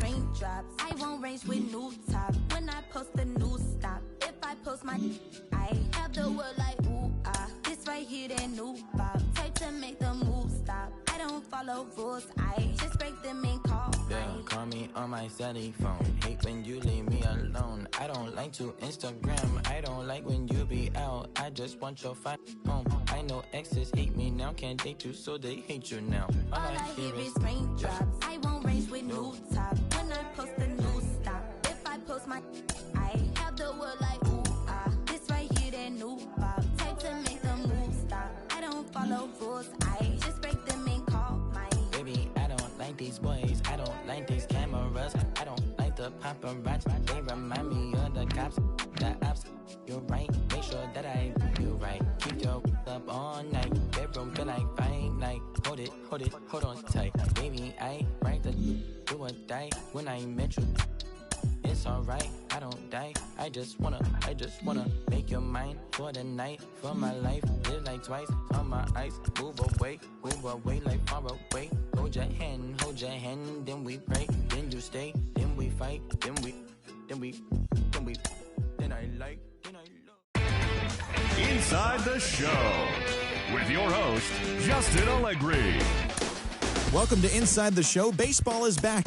raindrops. I won't range with new top. When I post the new stop. If I post my I have the world like ooh ah. This right here that new pop. Type to make the move stop. I don't follow rules. I just break them and call. Yeah, call me on my celly phone. Hate when you leave me alone. I don't like to Instagram. I don't like when you be out. I just want your phone. I know exes hate me now. Can't date you, so they hate you now. All I hear is raindrops. I won't range with new top. When I post the new stop. If I post my I have the world like ooh ah. This right here that new pop. Type to make the move stop. I don't follow rules. I just break them and call my baby. I don't like these boys. I don't like these cameras. I don't like the paparazzi. They remind me of the cops, the ops. You're right. Make sure that I do right. Keep your up all night. Bedroom feel like fine night. Hold it, hold on tight. Baby, I right the do or die. When I met you, it's alright. I don't die. I just wanna make your mind for the night, for my life. Live like twice on my ice. Move away like far away. Hold your hand, then we pray. Then you stay, then we fight, then I like, then I love. Inside the Show with your host, Justin Allegri. Welcome to Inside the Show. Baseball is back.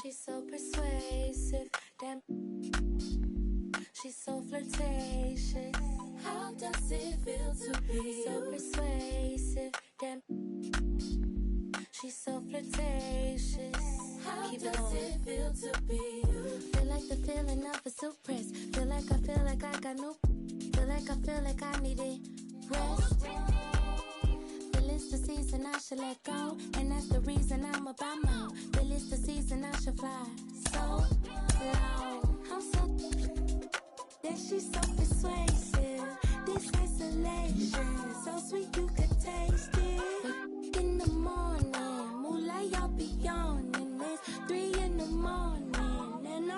She's so persuasive, damn. She's so flirtatious. How does it feel to be so persuasive, damn? She's so flirtatious. How does it feel to be you? Feel like the feeling of a silk press. Feel like I got no. Feel like I needed rest. Feel it's the season I should let go, and that's the reason I'm about more. Feel it's the season I should fly so low. I'm so that she's so persuasive. This isolation so sweet you could taste it. In the morning, moonlight y'all be yawning. It's 3 in the morning, and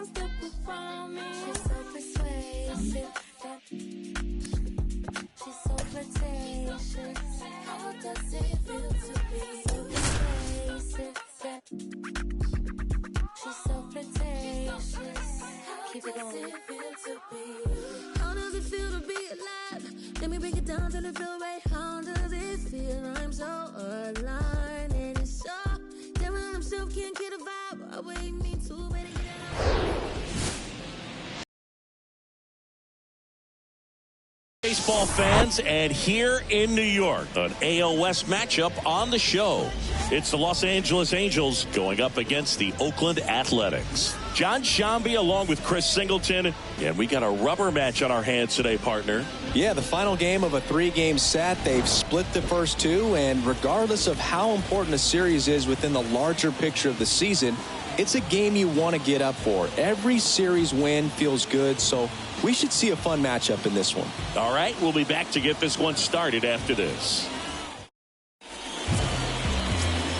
baseball fans, and here in New York, an AL West matchup on the show. It's the Los Angeles Angels going up against the Oakland Athletics. John Shambi along with Chris Singleton, and we got a rubber match on our hands today, partner. Yeah, the final game of a 3-game set. They've split the first 2, and regardless of how important a series is within the larger picture of the season, it's a game you want to get up for. Every series win feels good, so we should see a fun matchup in this one. All right, we'll be back to get this one started after this.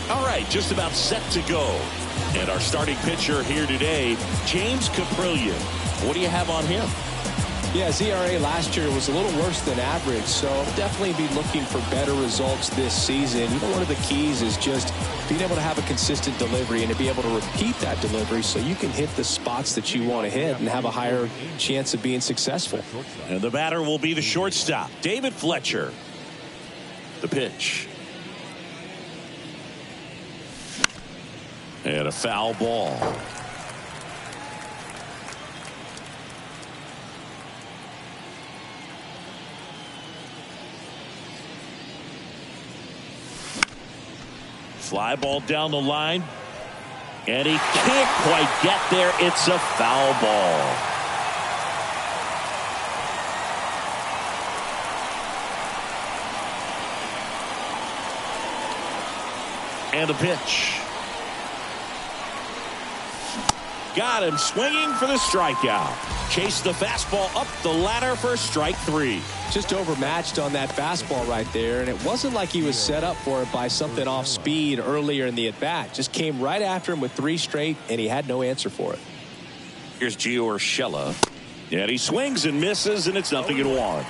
All right, just about set to go. And our starting pitcher here today, James Caprillion. What do you have on him? Yeah, his ERA last year was a little worse than average, so definitely be looking for better results this season. You know, one of the keys is just being able to have a consistent delivery and to be able to repeat that delivery so you can hit the spots that you want to hit and have a higher chance of being successful. And the batter will be the shortstop, David Fletcher. The pitch. And a foul ball. Fly ball down the line. And he can't quite get there. It's a foul ball. And a pitch. Got him swinging for the strikeout. Chased the fastball up the ladder for strike 3. Just overmatched on that fastball right there, and it wasn't like he was set up for it by something off speed earlier in the at-bat. Just came right after him with 3 straight, and he had no answer for it. Here's Gio Urshela. And he swings and misses, and it's 0-1.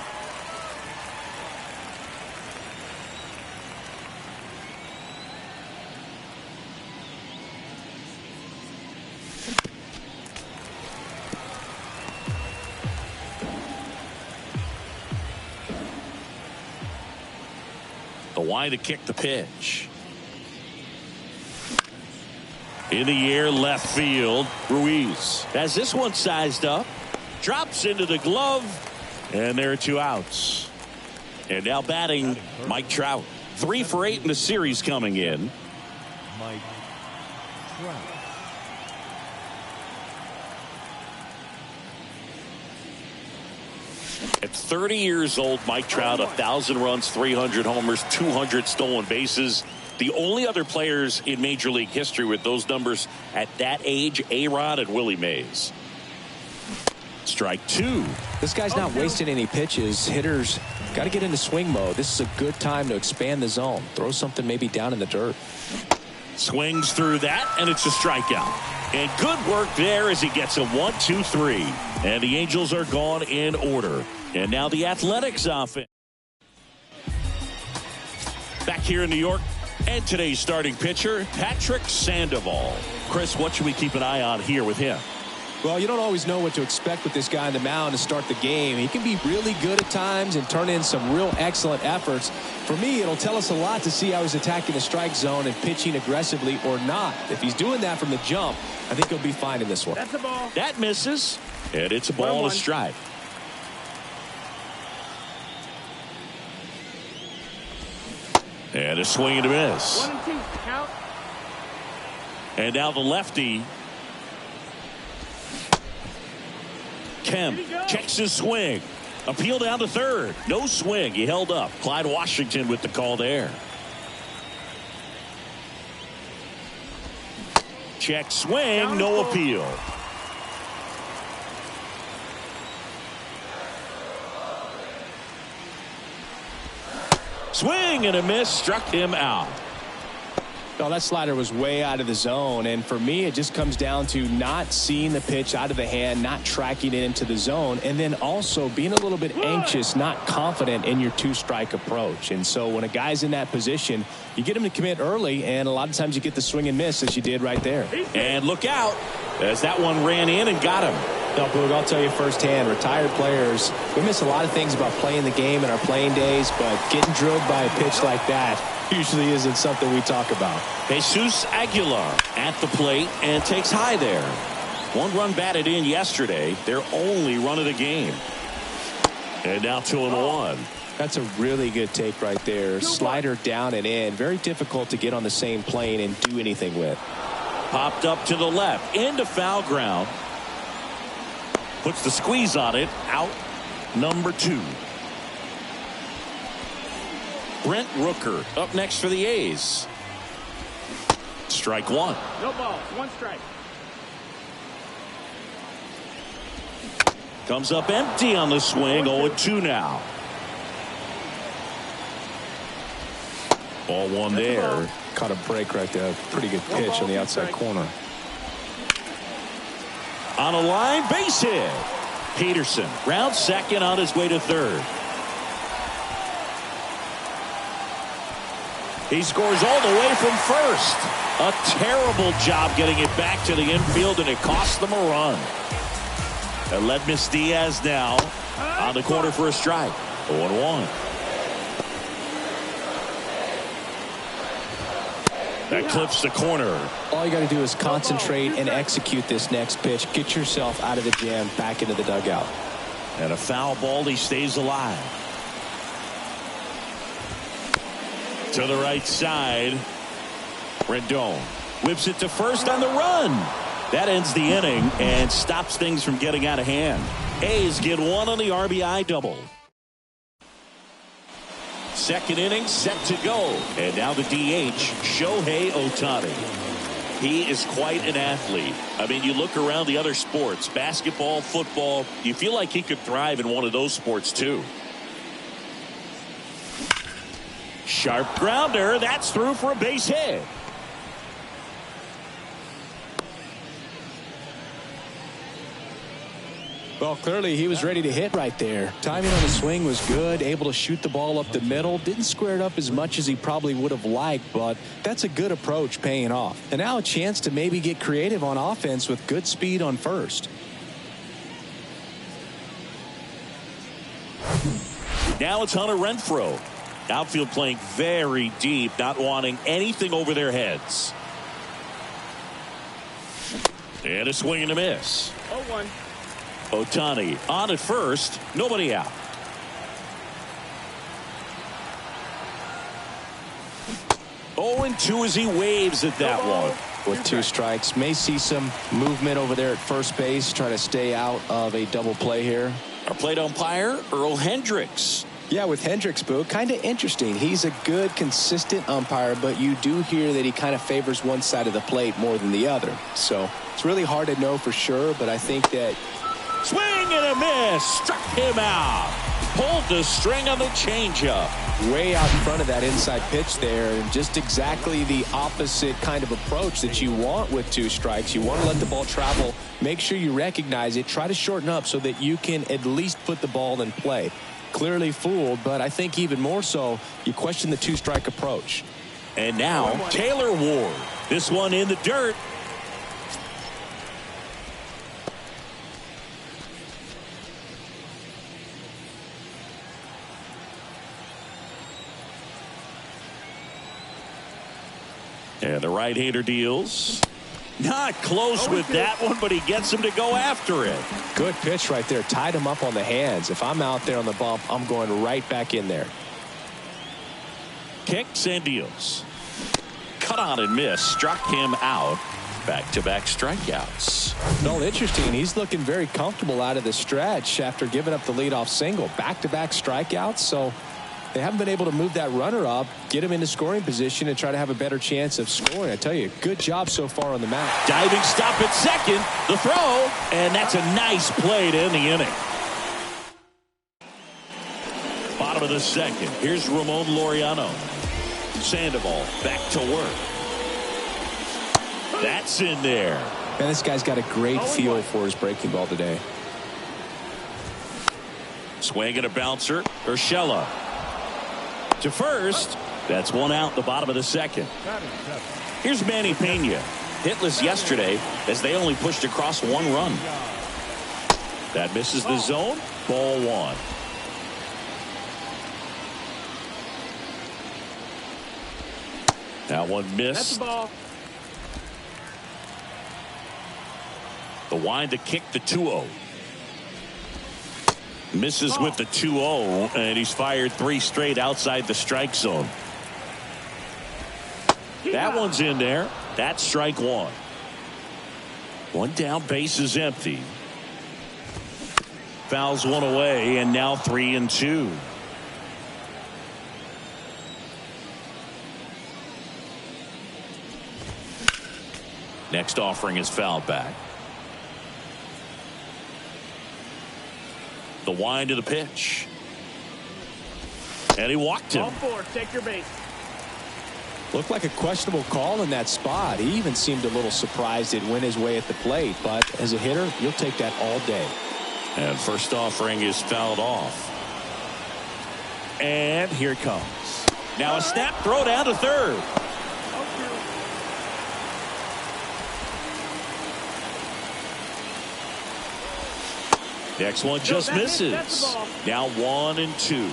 The wide to kick the pitch. In the air, left field. Ruiz has this one sized up. Drops into the glove. And there are 2 outs. And now batting, Mike Trout. 3 for 8 in the series coming in. Mike Trout. At 30 years old, Mike Trout, 1,000 runs, 300 homers, 200 stolen bases. The only other players in Major League history with those numbers at that age, A-Rod and Willie Mays. Strike 2. This guy's not wasting any pitches. Hitters got to get into swing mode. This is a good time to expand the zone. Throw something maybe down in the dirt. Swings through that, and it's a strikeout. And good work there as he gets a 1-2-3. And the Angels are gone in order. And now the Athletics offense. Back here in New York, and today's starting pitcher, Patrick Sandoval. Chris, what should we keep an eye on here with him? Well, you don't always know what to expect with this guy on the mound to start the game. He can be really good at times and turn in some real excellent efforts. For me, it'll tell us a lot to see how he's attacking the strike zone and pitching aggressively or not. If he's doing that from the jump, I think he'll be fine in this one. That's a ball. That misses, and it's a ball and a strike. And a swing and a miss. 1-2, count. And now the lefty. Kemp checks his swing. Appeal down to third. No swing. He held up. Clyde Washington with the call there. Check swing. No appeal. Swing and a miss. Struck him out. Oh, that slider was way out of the zone, and for me it just comes down to not seeing the pitch out of the hand, not tracking it into the zone, and then also being a little bit anxious, not confident in your 2-strike approach. And so when a guy's in that position, you get him to commit early, and a lot of times you get the swing and miss as you did right there. And look out as that one ran in and got him. No, Boog, I'll tell you firsthand, retired players, we miss a lot of things about playing the game in our playing days, but getting drilled by a pitch like that usually isn't something we talk about. Jesus Aguilar at the plate and takes high there. 1 run batted in yesterday, their only run of the game. And now 2-1. That's a really good take right there. Slider down and in. Very difficult to get on the same plane and do anything with. Popped up to the left. Into foul ground. Puts the squeeze on it. Out number 2. Brent Rooker up next for the A's. Strike 1. No ball. 1 strike. Comes up empty on the swing. 0-2 now. Ball 1 there. Caught a break right there. Pretty good pitch on the outside corner. On a line, base hit. Peterson rounds second on his way to third. He scores all the way from first. A terrible job getting it back to the infield, and it cost them a run. Aledmys Diaz now on the corner for a strike. 0-1. That clips the corner. All you got to do is concentrate and execute this next pitch. Get yourself out of the jam, back into the dugout. And a foul ball. He stays alive. To the right side. Rendon whips it to first on the run. That ends the inning and stops things from getting out of hand. A's get 1 on the RBI double. Second inning set to go. And now the DH, Shohei Ohtani. He is quite an athlete. I mean, you look around the other sports, basketball, football, you feel like he could thrive in one of those sports too. Sharp grounder. That's through for a base hit. Well, clearly he was ready to hit right there. Timing on the swing was good, able to shoot the ball up the middle. Didn't square it up as much as he probably would have liked, but that's a good approach paying off. And now a chance to maybe get creative on offense with good speed on first. Now it's Hunter Renfroe. Outfield playing very deep, not wanting anything over their heads. And a swing and a miss. 0-1. Ohtani on at first, nobody out. Oh, and 2 as he waves at that one. With 2 strikes, may see some movement over there at first base, try to stay out of a double play here. Our plate umpire, Earl Hendricks. Yeah, with Hendricks, Boo, kind of interesting. He's a good, consistent umpire, but you do hear that he kind of favors one side of the plate more than the other. So it's really hard to know for sure, but I think that... Swing and a miss. Struck him out. Pulled the string on the changeup. Way out in front of that inside pitch there, and just exactly the opposite kind of approach that you want with 2 strikes. You want to let the ball travel. Make sure you recognize it. Try to shorten up so that you can at least put the ball in play. Clearly fooled, but I think even more so, you question the 2-strike approach. And now, Taylor Ward. This one in the dirt. And the right-hander deals. Not close with that one, but he gets him to go after it. Good pitch right there. Tied him up on the hands. If I'm out there on the bump, I'm going right back in there. Kicks and deals. Cut on and miss. Struck him out. Back-to-back strikeouts. No, interesting. He's looking very comfortable out of the stretch after giving up the leadoff single. Back-to-back strikeouts. So they haven't been able to move that runner up, get him into scoring position, and try to have a better chance of scoring. I tell you, good job so far on the mound. Diving stop at second. The throw, and that's a nice play to end the inning. Bottom of the second. Here's Ramon Laureano. Sandoval back to work. That's in there. Man, this guy's got a great feel for his breaking ball today. Swing and a bouncer. Urshela to first. That's 1 out in the bottom of the second. Here's Manny Pena. Hitless yesterday as they only pushed across 1 run. That misses the zone. Ball 1. That one missed. That's the ball. The wind to kick the 2-0. Misses with the 2-0, and he's fired 3 straight outside the strike zone. That one's in there. That's strike 1. 1 down, base is empty. Fouls 1 away, and now 3-2. Next offering is fouled back. The wind of the pitch. And he walked him. Ball 4, take your base. Looked like a questionable call in that spot. He even seemed a little surprised it went his way at the plate. But as a hitter, you'll take that all day. And first offering is fouled off. And here it comes. Now a snap throw down to third. Next one just misses. Now 1-2.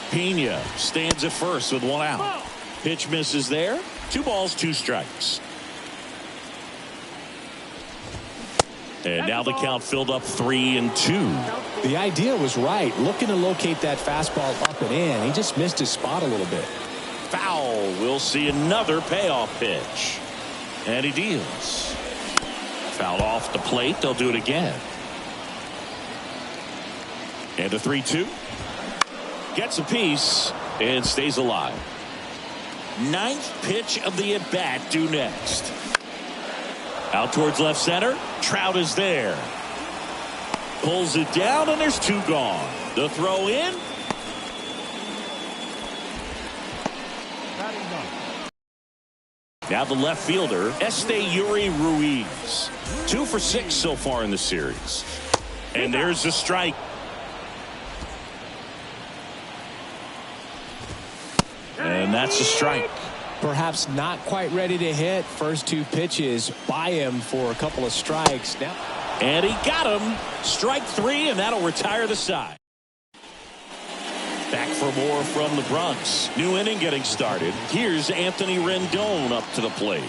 Pena stands at first with 1 out. Pitch misses there. 2 balls, 2 strikes. And now the count filled up 3-2. The idea was right. Looking to locate that fastball up and in. He just missed his spot a little bit. Foul. We'll see another payoff pitch. And he deals. Foul off the plate. They'll do it again. And a 3-2. Gets a piece and stays alive. 9th pitch of the at-bat due next. Out towards left center. Trout is there. Pulls it down, and there's 2 gone. The throw in. Now the left fielder, Yuri Ruiz. 2 for 6 so far in the series. And there's the strike. And that's a strike. Perhaps not quite ready to hit. First 2 pitches by him for a couple of strikes. Now, and he got him. Strike 3, and that'll retire the side. Back for more from the Bronx. New inning getting started. Here's Anthony Rendon up to the plate.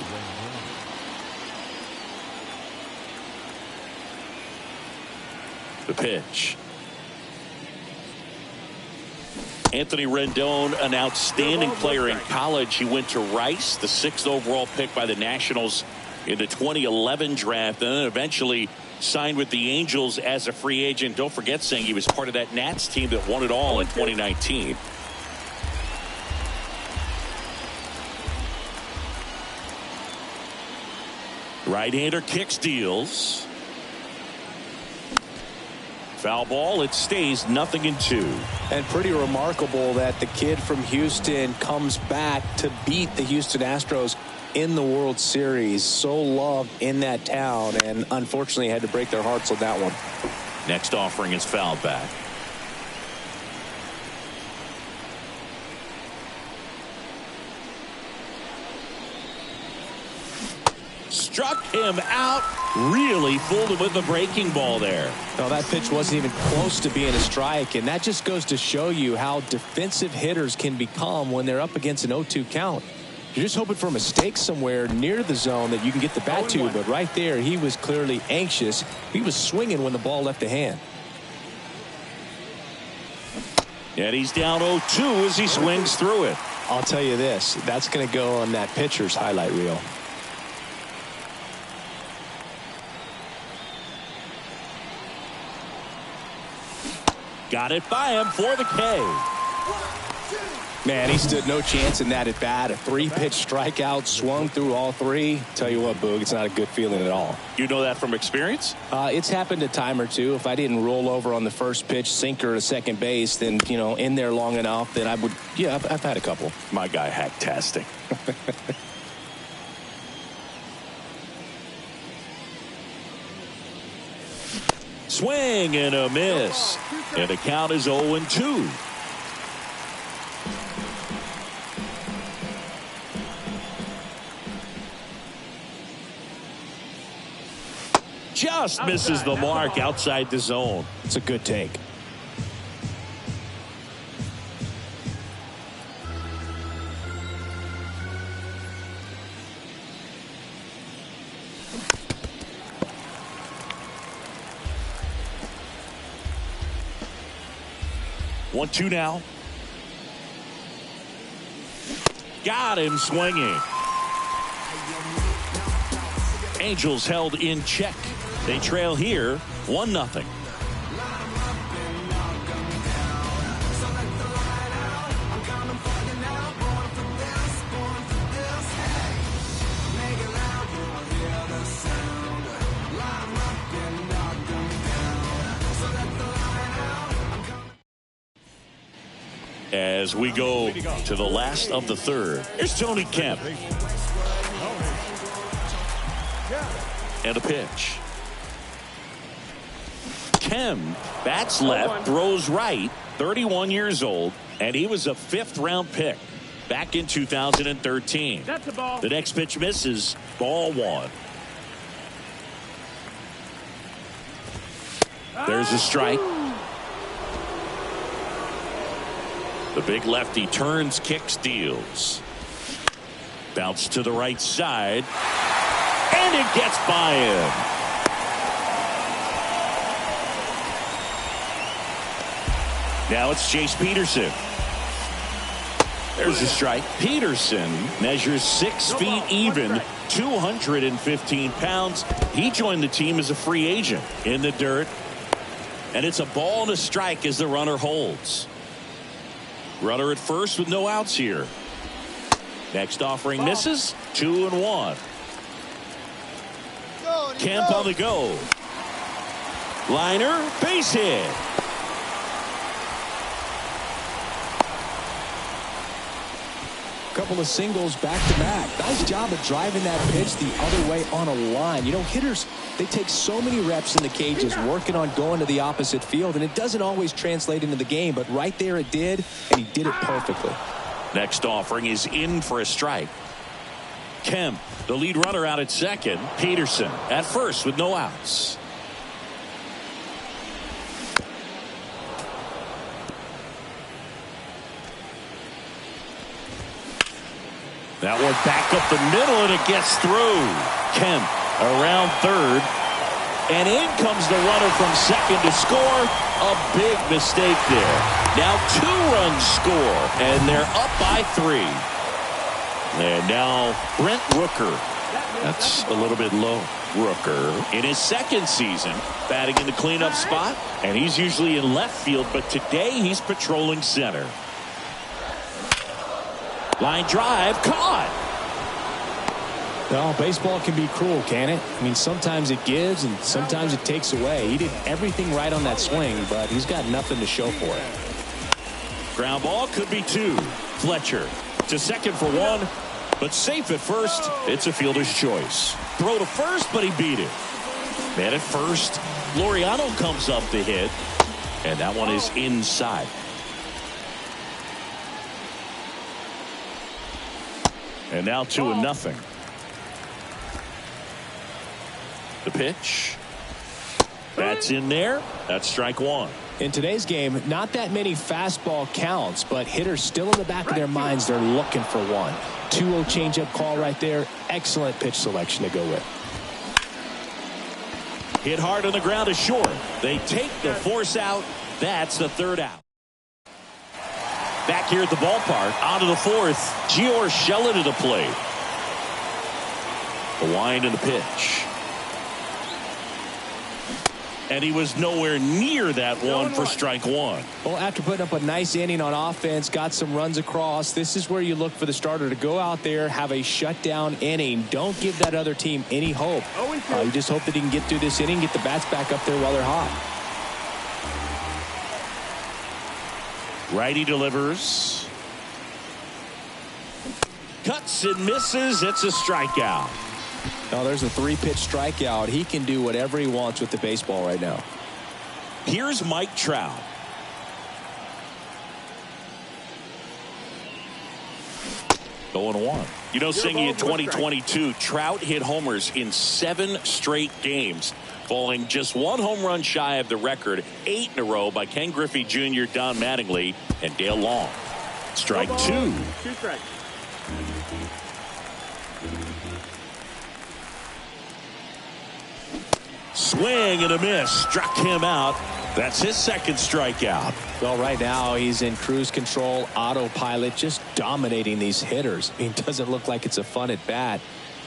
The pitch. Anthony Rendon, an outstanding player in college. He went to Rice, the 6th overall pick by the Nationals in the 2011 draft, and then eventually signed with the Angels as a free agent. Don't forget, saying he was part of that Nats team that won it all in 2019. Right-hander kicks, deals. Foul ball. It stays 0-2. And pretty remarkable that the kid from Houston comes back to beat the Houston Astros in the World Series. So loved in that town, and unfortunately had to break their hearts on that one. Next offering is fouled back. Struck him out. Really fooled him with the breaking ball there. No, that pitch wasn't even close to being a strike, and that just goes to show you how defensive hitters can become when they're up against an 0-2 count. You're just hoping for a mistake somewhere near the zone that you can get the bat to, but right there he was clearly anxious. He was swinging when the ball left the hand. And he's down 0-2 as he swings through it. I'll tell you this, that's going to go on that pitcher's highlight reel. Got it by him for the K. Man, he stood no chance in that at bat. A 3-pitch strikeout, swung through all 3. Tell you what, Boog, it's not a good feeling at all. You know that from experience? It's happened a time or two. If I didn't roll over on the first pitch, sinker to second base, then, you know, in there long enough, then I would, yeah, I've had a couple. My guy, hacktastic. Swing and a miss. And the count is 0-2. Just misses the mark outside the zone. It's a good take. 1-2 now. Got him swinging. Angels held in check. They trail here 1-0. As we go to the last of the third, here's Tony Kemp. And a pitch. Kemp bats left, throws right, 31 years old, and he was a 5th-round pick back in 2013. That's a ball. The next pitch misses, ball 1. There's a strike. The big lefty turns, kicks, deals. Bounce to the right side. And it gets by him. Now it's Chase Peterson. There's a strike. Peterson measures 6 feet even, 215 pounds. He joined the team as a free agent in the dirt. And it's a ball and a strike as the runner holds. Runner at first with no outs here. Next offering misses. 2-1. Kemp on the go. Liner, base hit. Couple of singles back to back. Nice job of driving that pitch the other way on a line. You know, hitters, they take so many reps in the cages working on going to the opposite field, and it doesn't always translate into the game, but right there it did, and he did it perfectly. Next offering is in for a strike. Kemp, the lead runner, out at second. Peterson at first with no outs. That one back up the middle, and it gets through. Kemp around third. And in comes the runner from second to score. A big mistake there. Now 2 runs score, and they're up by 3. And now Brent Rooker. That's a little bit low. Rooker in his 2nd season batting in the cleanup spot, and he's usually in left field, but today he's patrolling center. Line drive, caught. Well, baseball can be cruel, can it? I mean, sometimes it gives and sometimes it takes away. He did everything right on that swing, but he's got nothing to show for it. Ground ball could be 2. Fletcher to second for 1, but safe at first. It's a fielder's choice. Throw to first, but he beat it. Man at first. Laureano comes up the hit, and that one is inside. And now 2-0. The pitch. That's in there. That's strike 1. In today's game, not that many fastball counts, but hitters still in the back of their minds, they're looking for one. 2-0 changeup call right there. Excellent pitch selection to go with. Hit hard on the ground is short. They take the force out. That's the 3rd out. Back here at the ballpark, on to the 4th. Gio Urshela to the plate. The wind and the pitch. And he was nowhere near that one for strike 1. Well, after putting up a nice inning on offense, got some runs across, this is where you look for the starter to go out there, have a shutdown inning. Don't give that other team any hope. You just hope that he can get through this inning, get the bats back up there while they're hot. Righty delivers. Cuts and misses. It's a strikeout. Now there's a 3-pitch strikeout. He can do whatever he wants with the baseball right now. Here's Mike Trout. Going 1. You know, Singy, in 2022, Trout hit homers in 7 straight games, falling just 1 home run shy of the record 8 in a row by Ken Griffey Jr., Don Mattingly, and Dale Long. Strike 2. 2 strikes. Swing and a miss. Struck him out. That's his 2nd strikeout. Well, right now he's in cruise control, autopilot, just dominating these hitters. I mean, it doesn't look like it's a fun at bat.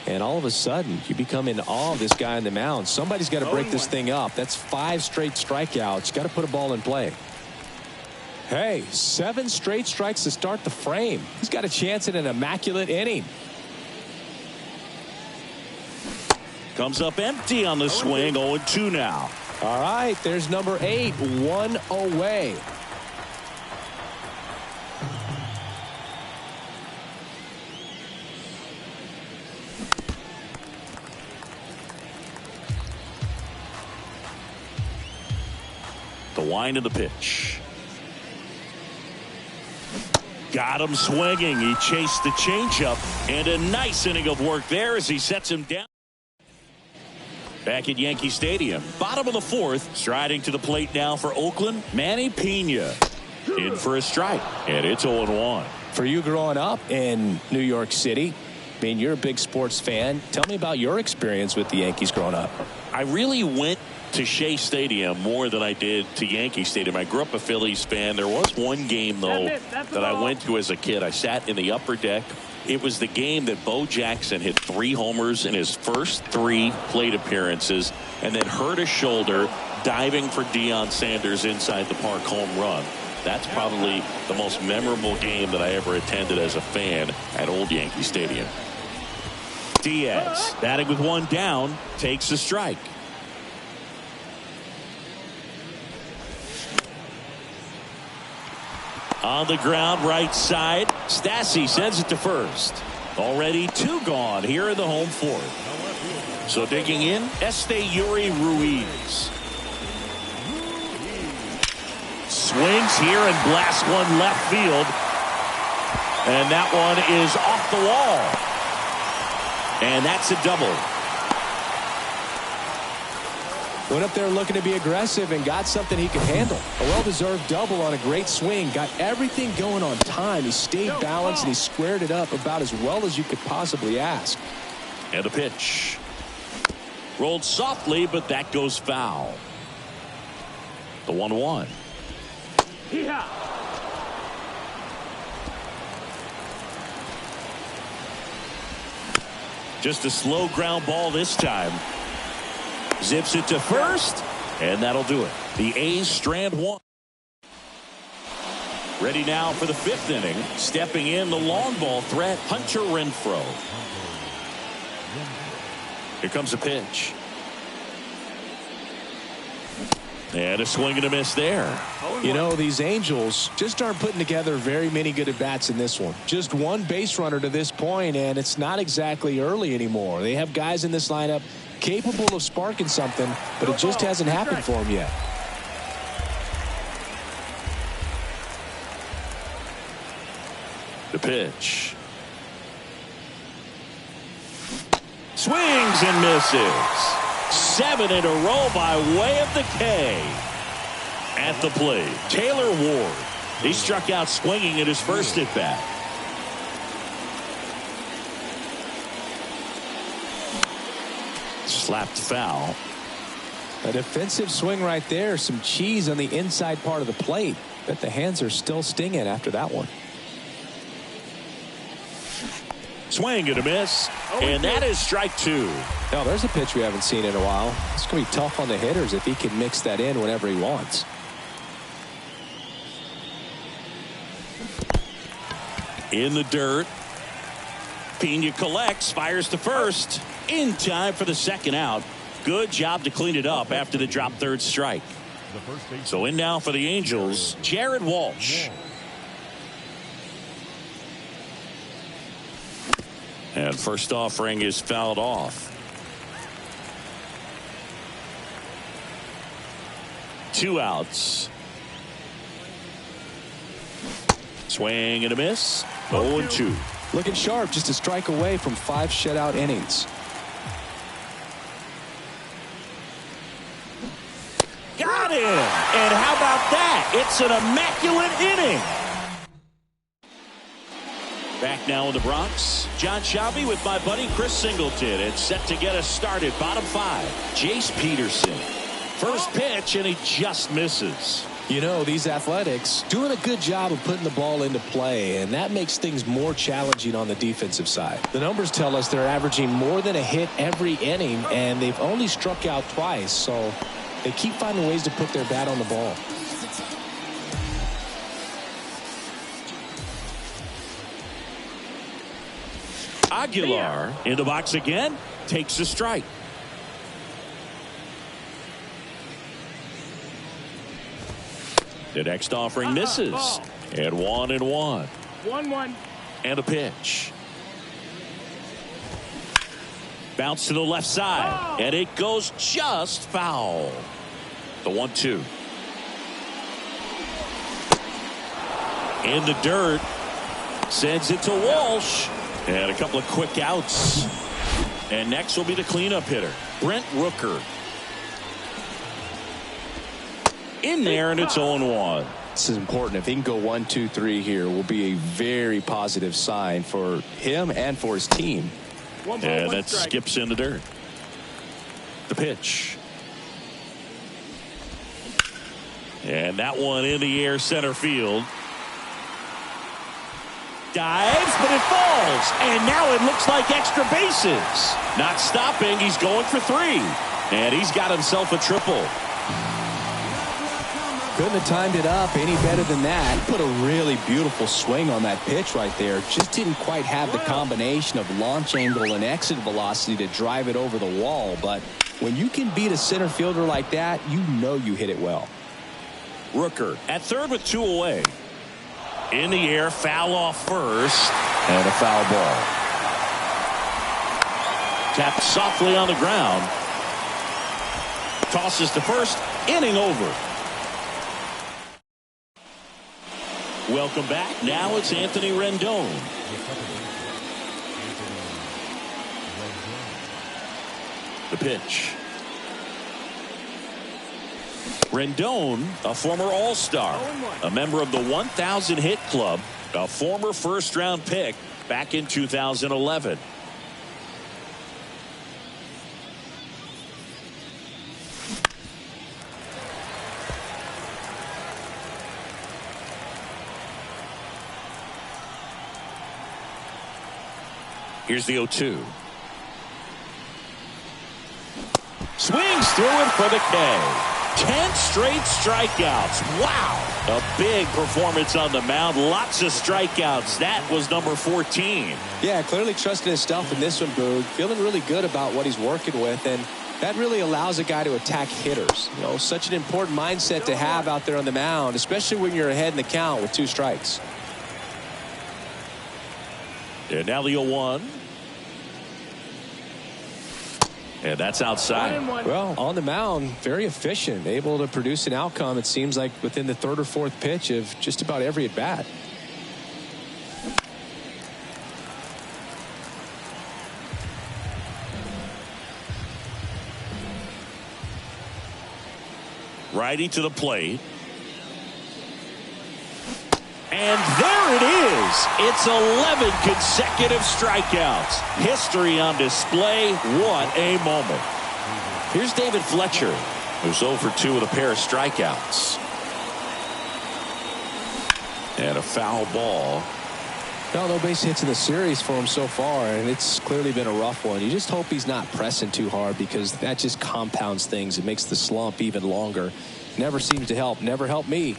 And all of a sudden, you become in awe of this guy on the mound. Somebody's got to break this thing up. That's 5 straight strikeouts. Got to put a ball in play. Hey, 7 straight strikes to start the frame. He's got a chance at an immaculate inning. Comes up empty on the swing. 0-2 now. All right, there's number 8, 1 away. The wind of the pitch. Got him swinging. He chased the changeup, and a nice inning of work there as he sets him down. Back at Yankee Stadium, bottom of the 4th, striding to the plate now for Oakland, Manny Pena in for a strike, and it's 0-1. For you growing up in New York City, I mean, you're a big sports fan. Tell me about your experience with the Yankees growing up. I really went to Shea Stadium more than I did to Yankee Stadium. I grew up a Phillies fan. There was one game, though, that I went to as a kid. I sat in the upper deck. It was the game that Bo Jackson hit 3 homers in his first 3 plate appearances and then hurt his shoulder diving for Deion Sanders inside the park home run. That's probably the most memorable game that I ever attended as a fan at Old Yankee Stadium. Diaz, batting with 1 down, takes a strike. On the ground, right side. Stassi sends it to first. Already 2 gone here in the home 4th. So digging in, Esteury Ruiz. Swings here and blasts one left field. And that one is off the wall. And that's a double. Went up there looking to be aggressive and got something he could handle. A well-deserved double on a great swing. Got everything going on time. He stayed balanced and he squared it up about as well as you could possibly ask. And a pitch. Rolled softly, but that goes foul. The 1-1. Yeah. Just a slow ground ball this time. Zips it to first, and that'll do it. The A's strand 1. Ready now for the 5th inning. Stepping in, the long ball threat, Hunter Renfroe. Here comes a pitch. And a swing and a miss there. You know, these Angels just aren't putting together very many good at-bats in this one. Just 1 base runner to this point, and it's not exactly early anymore. They have guys in this lineup capable of sparking something, but it just hasn't happened for them yet. The pitch. Swings and misses. 7 in a row by way of the K. At the plate, Taylor Ward. He struck out swinging in his first at-bat. Slapped foul. A defensive swing right there. Some cheese on the inside part of the plate. But the hands are still stinging after that one. Swing and a miss. And that is strike 2. Now there's a pitch we haven't seen in a while. It's going to be tough on the hitters if he can mix that in whenever he wants. In the dirt. Pena collects, fires to first. In time for the 2nd out. Good job to clean it up after the drop 3rd strike. So in now for the Angels, Jared Walsh. And first offering is fouled off. 2 outs. Swing and a miss. 0-2. Looking sharp, just a strike away from 5 shutout innings. Got him! And how about that? It's an immaculate inning. Back now in the Bronx, John Shabby with my buddy Chris Singleton. It's set to get us started. Bottom 5, Jace Peterson. First pitch, and he just misses. You know, these Athletics doing a good job of putting the ball into play, and that makes things more challenging on the defensive side. The numbers tell us they're averaging more than a hit every inning, and they've only struck out twice, so they keep finding ways to put their bat on the ball. Aguilar in the box again, takes a strike. The next offering misses. And 1-1. 1-1. And a pitch. Bounce to the left side. And it goes just foul. The 1-2. In the dirt. Sends it to Walsh. And a couple of quick outs. And next will be the cleanup hitter, Brent Rooker. In there, and it's 0-1. This is important. If he can go 1, 2, 3 here, will be a very positive sign for him and for his team. And that skips in the dirt. The pitch. And that one in the air, center field. Dives, but it falls. And now it looks like extra bases. Not stopping. He's going for 3. And he's got himself a triple. Couldn't have timed it up any better than that. He put a really beautiful swing on that pitch right there. Just didn't quite have the combination of launch angle and exit velocity to drive it over the wall. But when you can beat a center fielder like that, you know you hit it well. Rooker at third with 2 away. In the air, foul off first. And a foul ball. Tapped softly on the ground. Tosses to first. Inning over. Welcome back. Now it's Anthony Rendon. The pitch. Rendon, a former All-Star, a member of the 1,000 hit club, a former first-round pick back in 2011. Here's the 0-2. Swings through it for the K. 10 straight strikeouts. Wow. A big performance on the mound. Lots of strikeouts. That was number 14. Yeah, clearly trusting his stuff in this one, Boog. Feeling really good about what he's working with, and that really allows a guy to attack hitters. You know, such an important mindset to have out there on the mound, especially when you're ahead in the count with 2 strikes. And now the 0-1. And that's outside. Well, on the mound, very efficient, able to produce an outcome, it seems like, within the 3rd or 4th pitch of just about every at-bat. Righty to the plate. And there it is. It's 11 consecutive strikeouts. History on display. What a moment. Here's David Fletcher, who's 0 for 2 with a pair of strikeouts. And a foul ball. No base hits in the series for him so far, and it's clearly been a rough one. You just hope he's not pressing too hard, because that just compounds things. It makes the slump even longer. Never seems to help. Never helped me.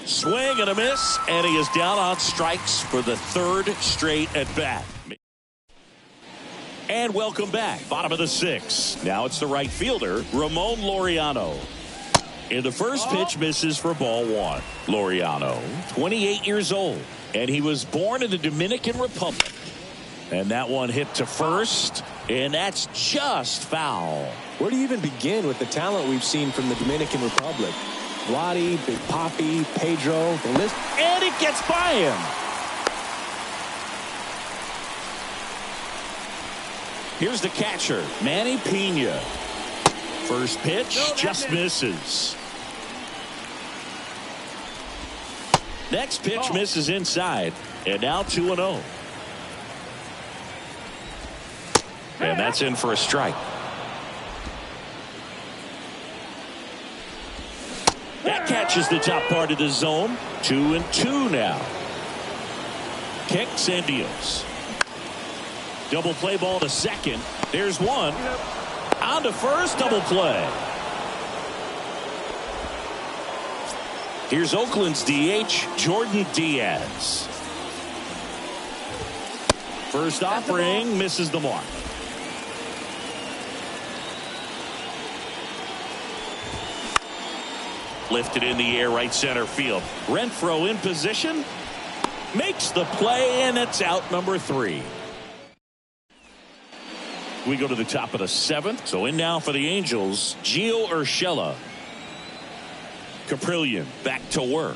Swing and a miss, and he is down on strikes for the 3rd straight at bat. And welcome back. Bottom of the 6th. Now it's the right fielder, Ramon Laureano. In the first pitch, misses for ball 1. Laureano, 28 years old, and he was born in the Dominican Republic. And that one hit to first, and that's just foul. Where do you even begin with the talent we've seen from the Dominican Republic? Vladdy, Big Papi, Pedro, the list. And it gets by him. Here's the catcher, Manny Pena. First pitch, just misses. Next pitch misses inside. And now 2-0. And that's in for a strike. That catches the top part of the zone. 2-2 now. Kicks and deals. Double play ball to second. There's one. On to first, double play. Here's Oakland's DH, Jordan Diaz. First offering misses the mark. Lifted in the air, right center field. Renfroe in position. Makes the play, and it's out, number 3. We go to the top of the 7th. So in now for the Angels, Gio Urshela. Caprillion back to work.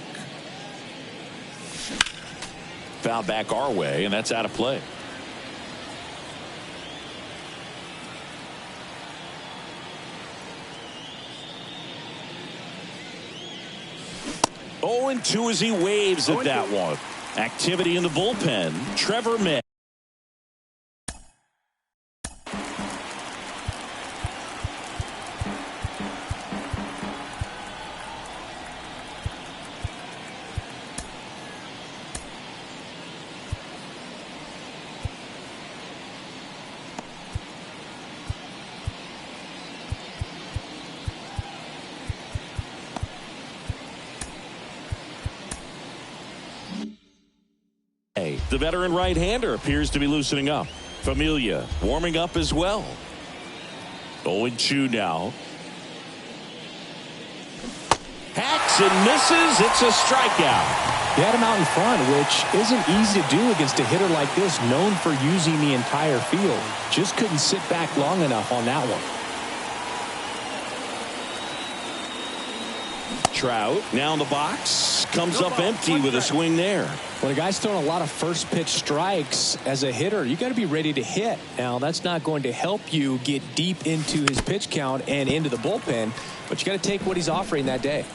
Foul back our way, and that's out of play. Oh, and 2 as he waves at that one. Activity in the bullpen. Trevor May. The veteran right-hander appears to be loosening up. Familia warming up as well. 0-2 now. Hacks and misses. It's a strikeout. He had him out in front, which isn't easy to do against a hitter like this, known for using the entire field. Just couldn't sit back long enough on that one. Trout now in the box. Comes up empty with a swing there. When a guy's throwing a lot of first pitch strikes as a hitter, you got to be ready to hit. Now, that's not going to help you get deep into his pitch count and into the bullpen, but you got to take what he's offering that day.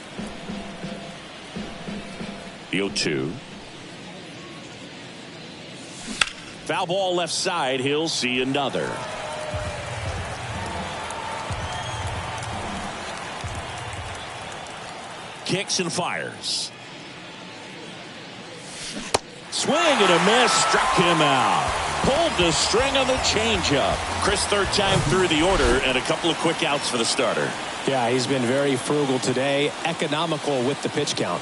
The 0-2. Foul ball left side. He'll see another. Kicks and fires. Swing and a miss. Struck him out. Pulled the string on the changeup. Chris, third time through the order, and a couple of quick outs for the starter. Yeah, he's been very frugal today. Economical with the pitch count.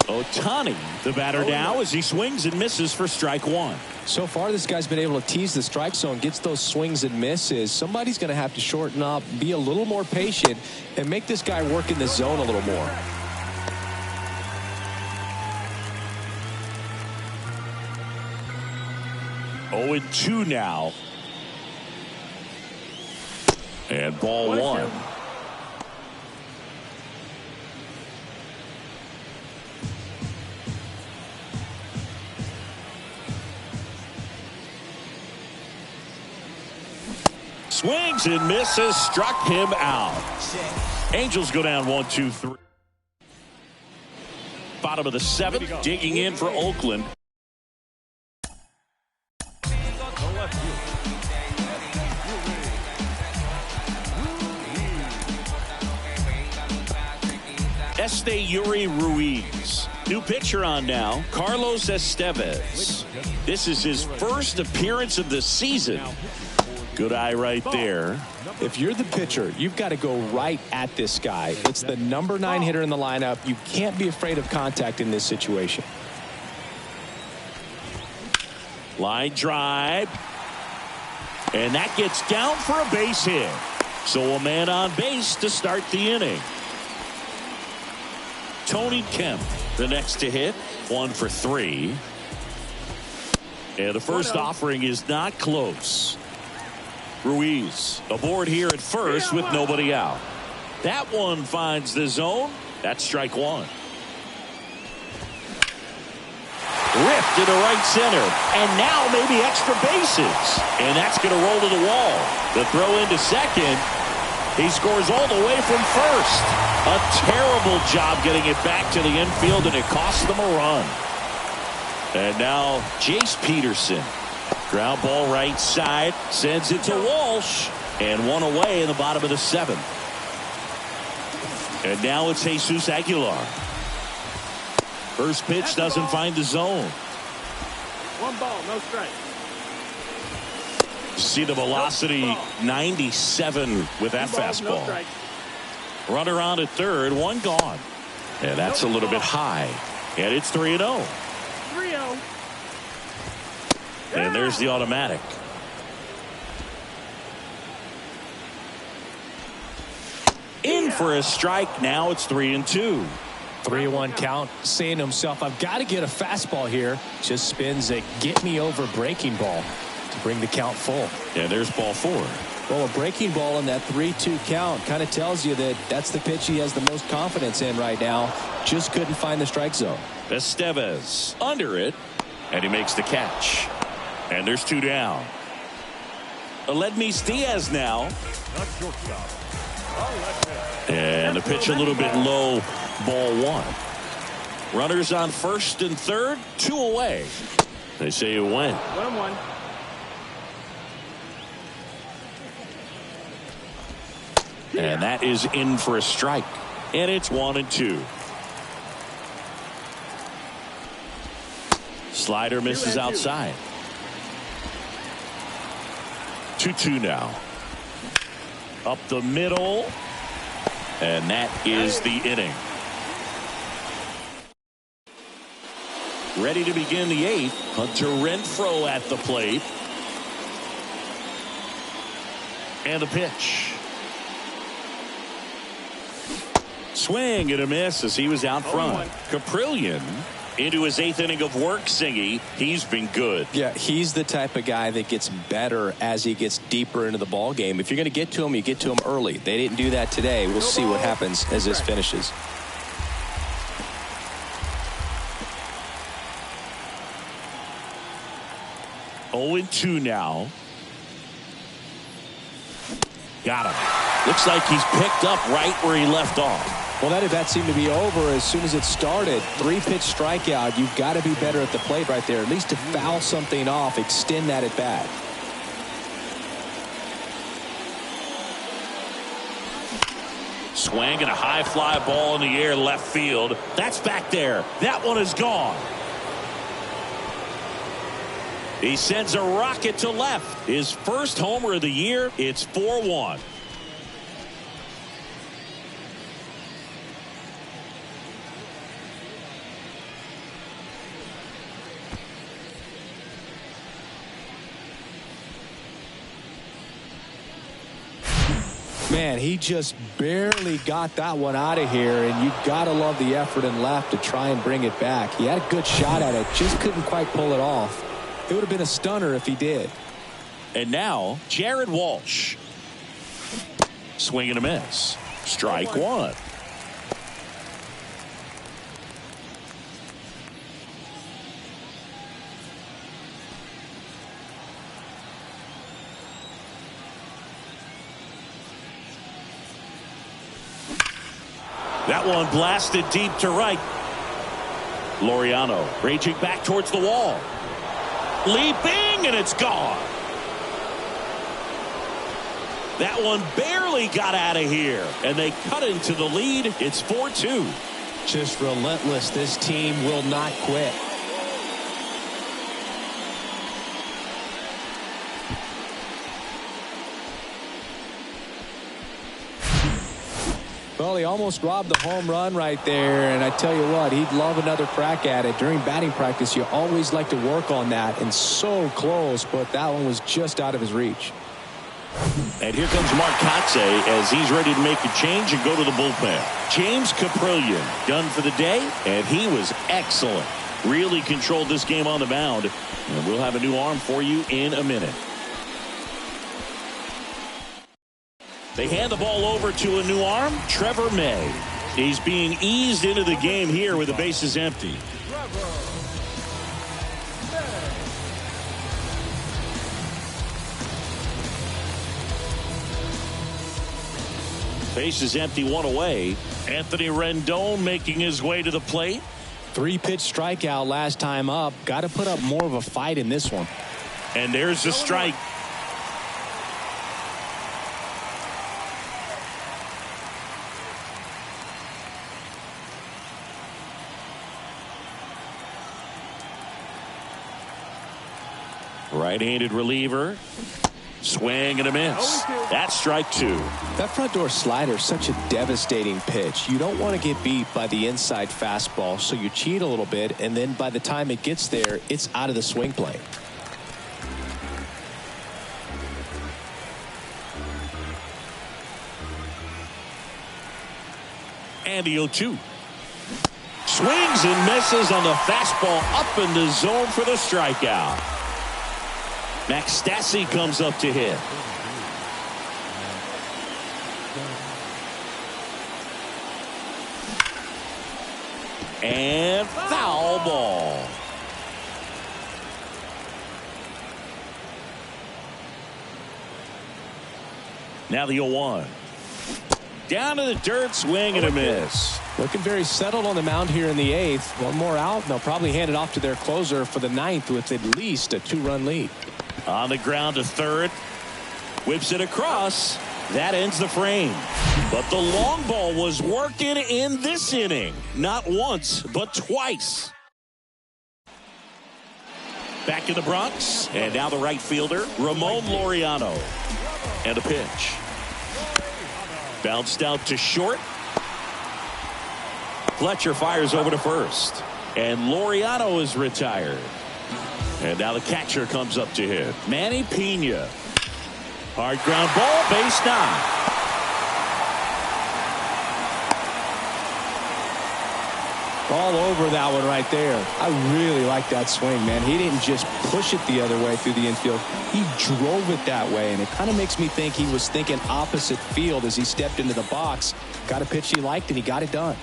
Ohtani, the batter now, as he swings and misses for strike 1. So far, this guy's been able to tease the strike zone, gets those swings and misses. Somebody's going to have to shorten up, be a little more patient, and make this guy work in the zone a little more. Oh, 2 now. And ball 1. Swings and misses, struck him out. Angels go down 1-2-3. Bottom of the 7th, digging in for Oakland. Yuri Ruiz. New pitcher on now, Carlos Estevez. This is his first appearance of the season. Good eye right there. If you're the pitcher, you've got to go right at this guy. It's the number 9 hitter in the lineup. You can't be afraid of contact in this situation. Line drive. And that gets down for a base hit. So a man on base to start the inning. Tony Kemp, the next to hit. 1 for 3. And the first offering is not close. Ruiz aboard here at first with nobody out. That one finds the zone. That's strike 1. Ripped into right center. And now maybe extra bases. And that's going to roll to the wall. The throw into second. He scores all the way from first. A terrible job getting it back to the infield, and it cost them a run. And now Jace Peterson. Ground ball right side. Sends it to Walsh. And one away in the bottom of the 7th. And now it's Jesus Aguilar. First pitch doesn't find the zone. 1 ball, no strike. See the velocity 97 with that fastball. Runner on at third, 1 gone. And that's a little bit high. And it's 3-0. 3-0. And there's the automatic. In for a strike. Now it's 3-2. 3-1 count, saying to himself, I've got to get a fastball here. Just spins a get me over breaking ball to bring the count full. And there's ball 4. Well, a breaking ball in that 3-2 count kind of tells you that that's the pitch he has the most confidence in right now. Just couldn't find the strike zone. Estevez under it, and he makes the catch. And there's 2 down. Aledmys Diaz now. And the pitch a little bit low, ball 1. Runners on first and third, 2 away. They say it went. 1-1. And that is in for a strike. And it's 1-2. Slider misses outside. 2-2 now. Up the middle. And that is the inning. Ready to begin the 8th. Hunter Renfroe at the plate. And the pitch. Swing and a miss as he was out front. Caprillion into his 8th inning of work, Singy. He's been good. Yeah, he's the type of guy that gets better as he gets deeper into the ball game. If you're going to get to him, you get to him early. They didn't do that today. We'll see what happens as this finishes. Oh, 0-2 now. Got him. Looks like he's picked up right where he left off. Well, that at bat seemed to be over as soon as it started. 3-pitch strikeout. You've got to be better at the plate right there, at least to foul something off, extend that at bat. Swing and a high fly ball in the air left field. That's back there. That one is gone. He sends a rocket to left. His first homer of the year. It's 4-1. Man, he just barely got that one out of here, and you've got to love the effort in left to try and bring it back. He had a good shot at it, just couldn't quite pull it off. It would have been a stunner if he did. And now, Jared Walsh. Swing and a miss. Strike 1. That one blasted deep to right. Laureano raging back towards the wall. Leaping, and it's gone. That one barely got out of here, and they cut into the lead. It's 4-2. Just relentless. This team will not quit. Well, he almost robbed the home run right there, and I tell you what, he'd love another crack at it. During batting practice, you always like to work on that, and so close, but that one was just out of his reach. And here comes Mark Kotze as he's ready to make a change and go to the bullpen. James Caprillion done for the day, and he was excellent. Really controlled this game on the mound, and we'll have a new arm for you in a minute. They hand the ball over to a new arm, Trevor May. He's being eased into the game here with the bases empty. Bases empty, 1 away. Anthony Rendon making his way to the plate. 3-pitch strikeout last time up. Got to put up more of a fight in this one. And there's the strike. Right-handed reliever. Swing and a miss. That's strike 2. That front door slider is such a devastating pitch. You don't want to get beat by the inside fastball, so you cheat a little bit, and then by the time it gets there, it's out of the swing plane. And the 0-2. Swings and misses on the fastball up in the zone for the strikeout. Max Stassi comes up to hit. And foul ball. Now the 0-1. Down to the dirt, swing and a miss. Looking very settled on the mound here in the 8th. One more out, and they'll probably hand it off to their closer for the 9th with at least a 2-run lead. On the ground to third. Whips it across. That ends the frame. But the long ball was working in this inning. Not once, but twice. Back in the Bronx. And now the right fielder, Ramon Laureano. And a pitch. Bounced out to short. Fletcher fires over to first. And Laureano is retired. And now the catcher comes up to hit. Manny Pena. Hard ground ball, base 9. All over that one right there. I really like that swing, man. He didn't just push it the other way through the infield. He drove it that way, and it kind of makes me think he was thinking opposite field as he stepped into the box. Got a pitch he liked, and he got it done.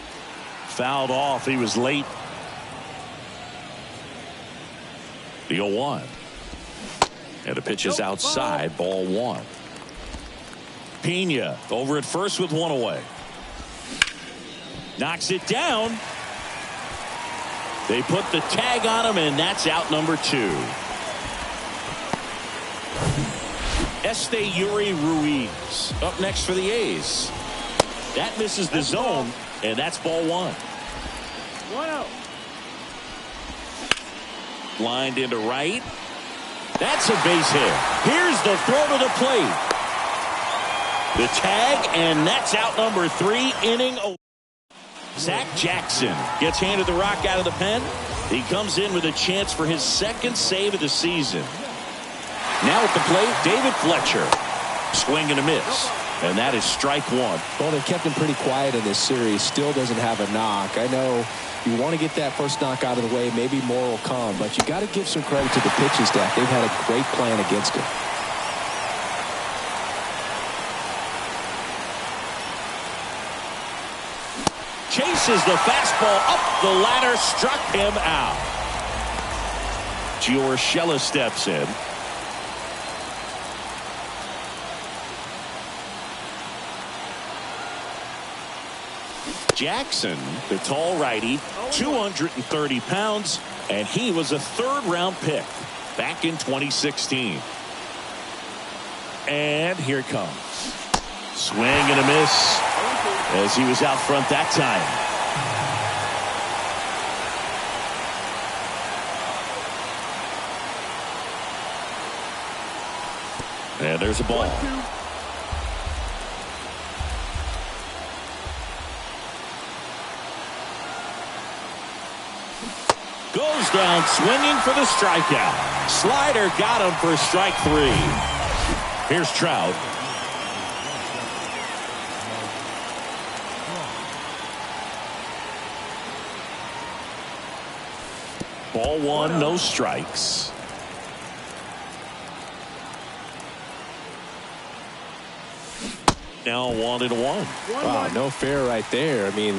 Fouled off. He was late. The 0-1. And the pitch is outside. Ball 1. Pena over at first with 1 away. Knocks it down. They put the tag on him, and that's out number 2. Yuri Ruiz up next for the A's. That misses the zone, and that's ball 1. 1-0. Lined into right. That's a base hit. Here's the throw to the plate. The tag, and that's out number 3, inning. Zach Jackson gets handed the rock out of the pen. He comes in with a chance for his 2nd save of the season. Now at the plate, David Fletcher. Swing and a miss. And that is strike 1. Well, they've kept him pretty quiet in this series. Still doesn't have a knock. I know you want to get that first knock out of the way. Maybe more will come. But you got to give some credit to the pitching staff. They've had a great plan against him. Chases the fastball up the ladder, struck him out. Giorgella steps in. Jackson, the tall righty, 230 pounds, and he was a 3rd-round pick back in 2016. And here it comes. Swing and a miss as he was out front that time. And there's a ball. Goes down swinging for the strikeout. Slider got him for strike 3. Here's Trout. Ball 1, no strikes. Now 1-1. Wow, no fair right there. I mean,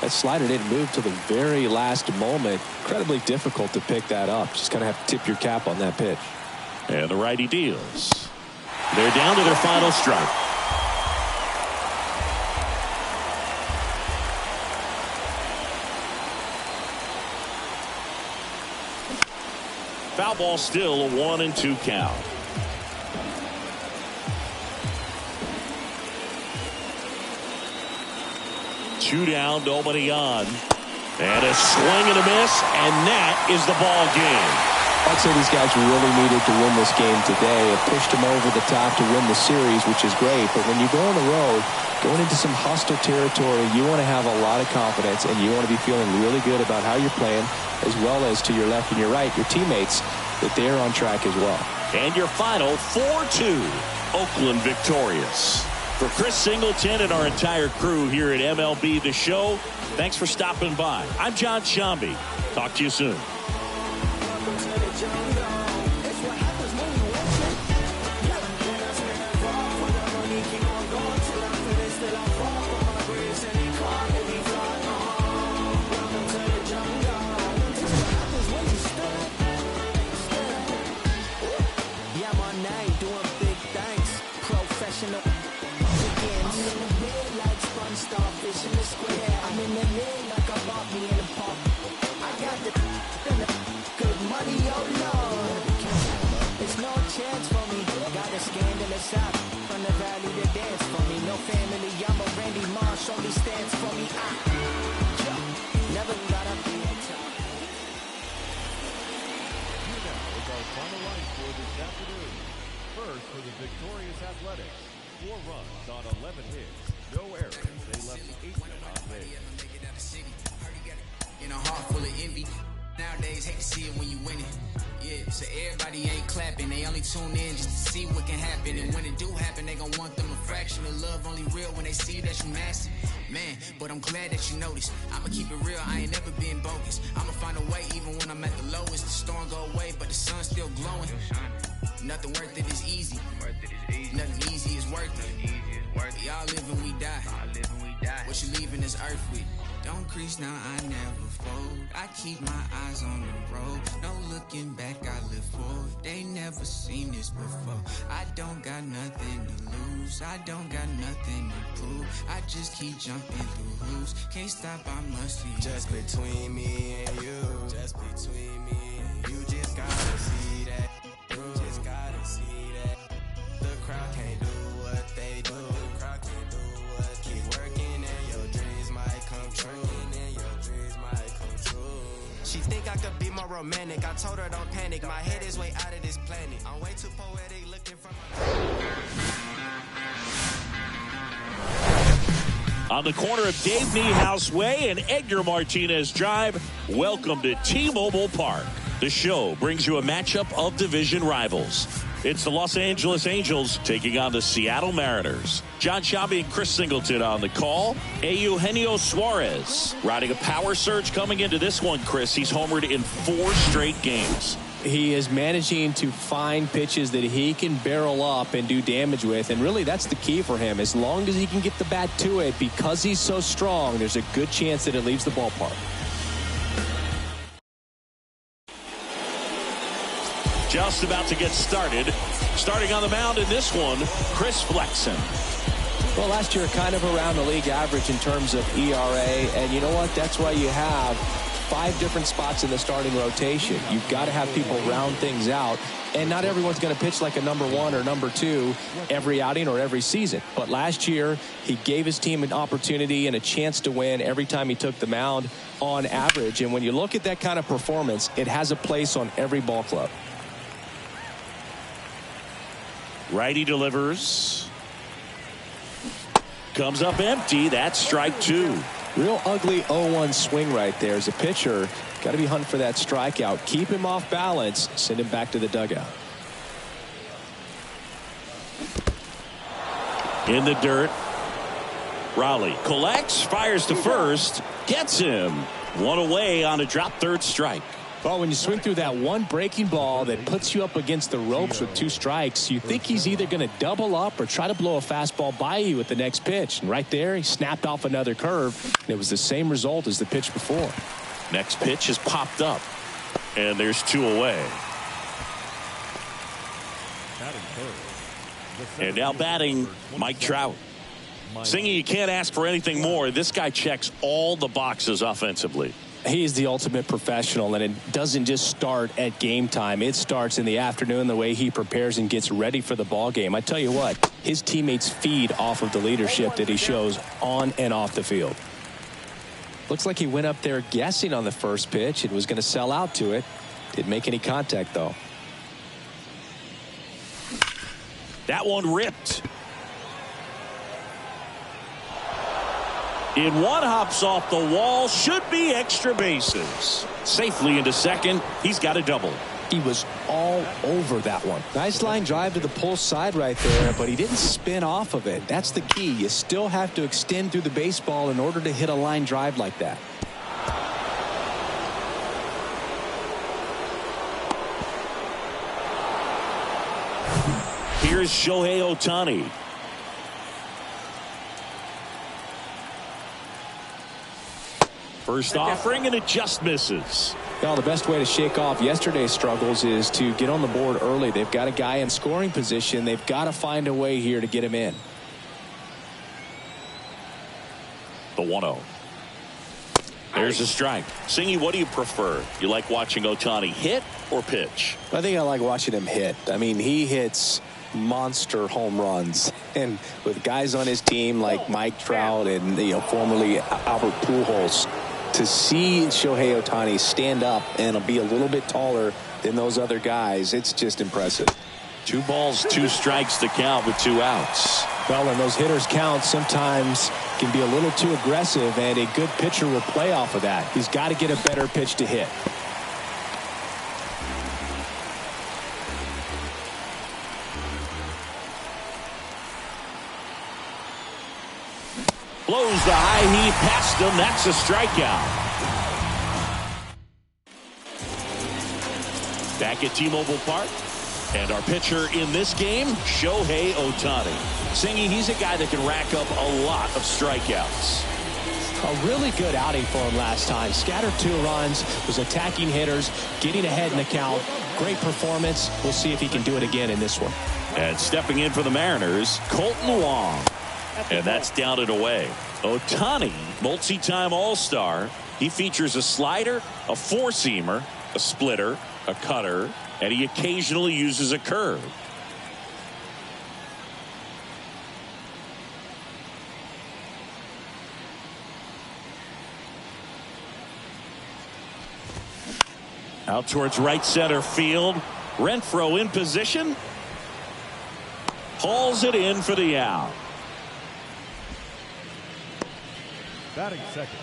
that slider didn't move till the very last moment. Incredibly difficult to pick that up. Just kind of have to tip your cap on that pitch. And the righty deals. They're down to their final strike. Foul ball, still a 1-2 count. Two down, nobody on. And a swing and a miss, and that is the ball game. I'd say these guys really needed to win this game today. It pushed them over the top to win the series, which is great. But when you go on the road, going into some hostile territory, you want to have a lot of confidence, and you want to be feeling really good about how you're playing, as well as to your left and your right, your teammates, that they're on track as well. And your final 4-2, Oakland victorious. For Chris Singleton and our entire crew here at MLB The Show, thanks for stopping by. I'm John Shambi. Talk to you soon. First for the victorious Athletics. 4 runs on 11 hits. No errors. They left 8 men on base. In a heart full of envy. Nowadays, hate to see it when you win it. Yeah, so everybody ain't clapping. They only tune in just to see what can happen. And when it do happen, they gon' want them a fraction of love. Only real when they see that you nasty. Man, but I'm glad that you noticed. I'ma keep it real, I ain't never been bogus. I'ma find a way even when I'm at the lowest. The storm go away, but the sun's still glowing. Nothing worth it is easy. Nothing easy is worth it. We all live and we die. What you leaving this earth with? Don't crease now, I never fold. I keep my eyes on the road. No looking back, I live forward. They never seen this before. I don't got nothing to lose. I don't got nothing to prove. I just keep jumping through hoops. Can't stop, I must see. Just between me and you. Just between me and you. Just gotta see that. Just gotta see that. The crowd can't do what they do. The crowd can't do what. Keep working and your dreams might come true. She think I could be more romantic. I told her don't panic. My head is way out of this planet. I'm way too poetic looking from On the corner of Dave Niehaus Way and Edgar Martinez Drive, welcome to T-Mobile Park. The show brings you a matchup of division rivals. It's the Los Angeles Angels taking on the Seattle Mariners. John Shambi and Chris Singleton on the call. Eugenio Suarez riding a power surge coming into this one, Chris. He's homered in 4 straight games. He is managing to find pitches that he can barrel up and do damage with, and really that's the key for him. As long as he can get the bat to it, because he's so strong, there's a good chance that it leaves the ballpark. Just about to get started. Starting on the mound in this one, Chris Flexen. Well, last year kind of around the league average in terms of ERA, and you know what? That's why you have 5 different spots in the starting rotation. You've got to have people round things out, and not everyone's going to pitch like a number 1 or number 2 every outing or every season. But last year, he gave his team an opportunity and a chance to win every time he took the mound on average. And when you look at that kind of performance, it has a place on every ball club. Righty delivers. Comes up empty. That's strike 2. Real ugly 0-1 swing right there. As a pitcher, got to be hunting for that strikeout. Keep him off balance. Send him back to the dugout. In the dirt. Raleigh collects, fires to first, gets him. 1 away on a drop third strike. Well, when you swing through that one breaking ball that puts you up against the ropes with 2 strikes, you think he's either going to double up or try to blow a fastball by you with the next pitch. And right there, he snapped off another curve. And it was the same result as the pitch before. Next pitch is popped up. And there's 2 away. And now batting, Mike Trout. Singing, you can't ask for anything more. This guy checks all the boxes offensively. He's the ultimate professional, and it doesn't just start at game time. It starts in the afternoon, the way he prepares and gets ready for the ball game. I tell you what, his teammates feed off of the leadership that he shows on and off the field. Looks like he went up there guessing on the first pitch and was going to sell out to it. Didn't make any contact, though. That one ripped. In one, hops off the wall, should be extra bases. Safely into second, he's got a double. He was all over that one. Nice line drive to the pull side right there, but he didn't spin off of it. That's the key. You still have to extend through the baseball in order to hit a line drive like that. Here's Shohei Ohtani. First offering, and it just misses. Well, the best way to shake off yesterday's struggles is to get on the board early. They've got a guy in scoring position. They've got to find a way here to get him in. The 1-0. There's a strike. Singy, what do you prefer? You like watching Ohtani hit or pitch? I think I like watching him hit. I mean, he hits monster home runs, and with guys on his team like Mike Trout and formerly Albert Pujols, to see Shohei Ohtani stand up and be a little bit taller than those other guys, it's just impressive. 2 balls, 2 strikes to count with 2 outs. Well, when those hitters count, sometimes can be a little too aggressive, and a good pitcher will play off of that. He's got to get a better pitch to hit. Blows the high heat past him. That's a strikeout. Back at T-Mobile Park. And our pitcher in this game, Shohei Ohtani. Singy, he's a guy that can rack up a lot of strikeouts. A really good outing for him last time. Scattered 2 runs, was attacking hitters, getting ahead in the count. Great performance. We'll see if he can do it again in this one. And stepping in for the Mariners, Colton Wong. And that's down and away. Ohtani, multi-time All-Star. He features a slider, a 4-seamer, a splitter, a cutter, and he occasionally uses a curve. Out towards right center field. Renfroe in position. Hauls it in for the out. Batting second,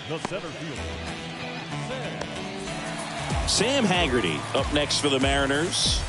the center fielder, Sam Haggerty up next for the Mariners.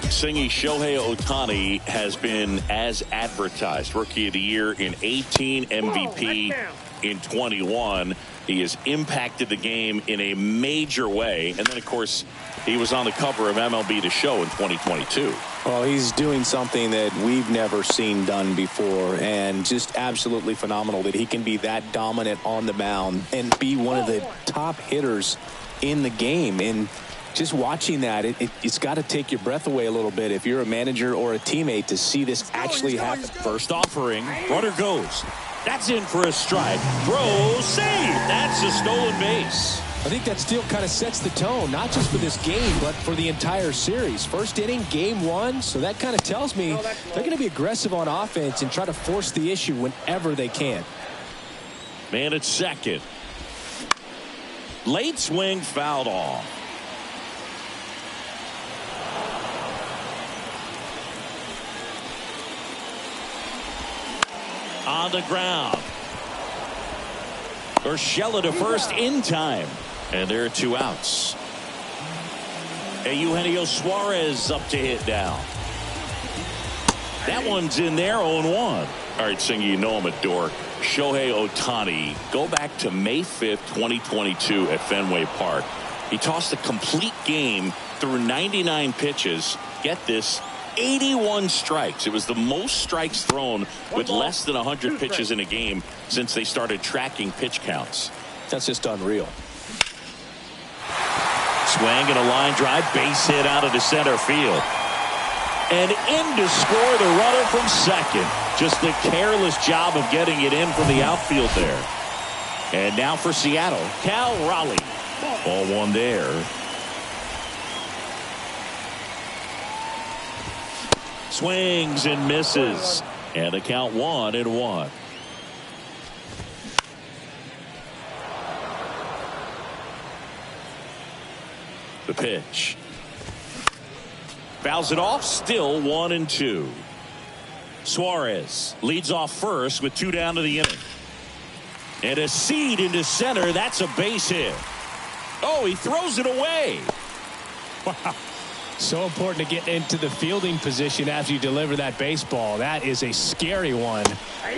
Singy, Shohei Ohtani has been as advertised. Rookie of the Year in 18, MVP in 21. He has impacted the game in a major way. And then, of course, he was on the cover of MLB The Show in 2022. Well, he's doing something that we've never seen done before, and just absolutely phenomenal that he can be that dominant on the mound and be one of the top hitters in the game. And just watching that, it's got to take your breath away a little bit if you're a manager or a teammate to see this actually happen. First offering, runner goes. That's in for a strike. Throw, save. That's a stolen base. I think that steal kind of sets the tone, not just for this game, but for the entire series. First inning, game 1, so that kind of tells me they're going to be aggressive on offense and try to force the issue whenever they can. Man at second. Late swing, fouled off. On the ground. Urshela to first in time. And there are 2 outs. And Eugenio Suarez up to hit now. That one's in there, 0-1. All right, Singy, you know I'm a dork. Shohei Ohtani, go back to May 5th, 2022 at Fenway Park. He tossed a complete game through 99 pitches. Get this, 81 strikes. It was the most strikes thrown with less than 100 pitches in a game since they started tracking pitch counts. That's just unreal. Swing and a line drive, base hit out of the center field. And in to score the runner from second. Just a careless job of getting it in from the outfield there. And now for Seattle, Cal Raleigh. Ball one there. Swings and misses. And the count 1-1. The pitch. Fouls it off. Still 1-2. Suarez leads off first with 2 down to the inning. And a seed into center. That's a base hit. Oh, he throws it away. Wow. So important to get into the fielding position after you deliver that baseball. That is a scary one.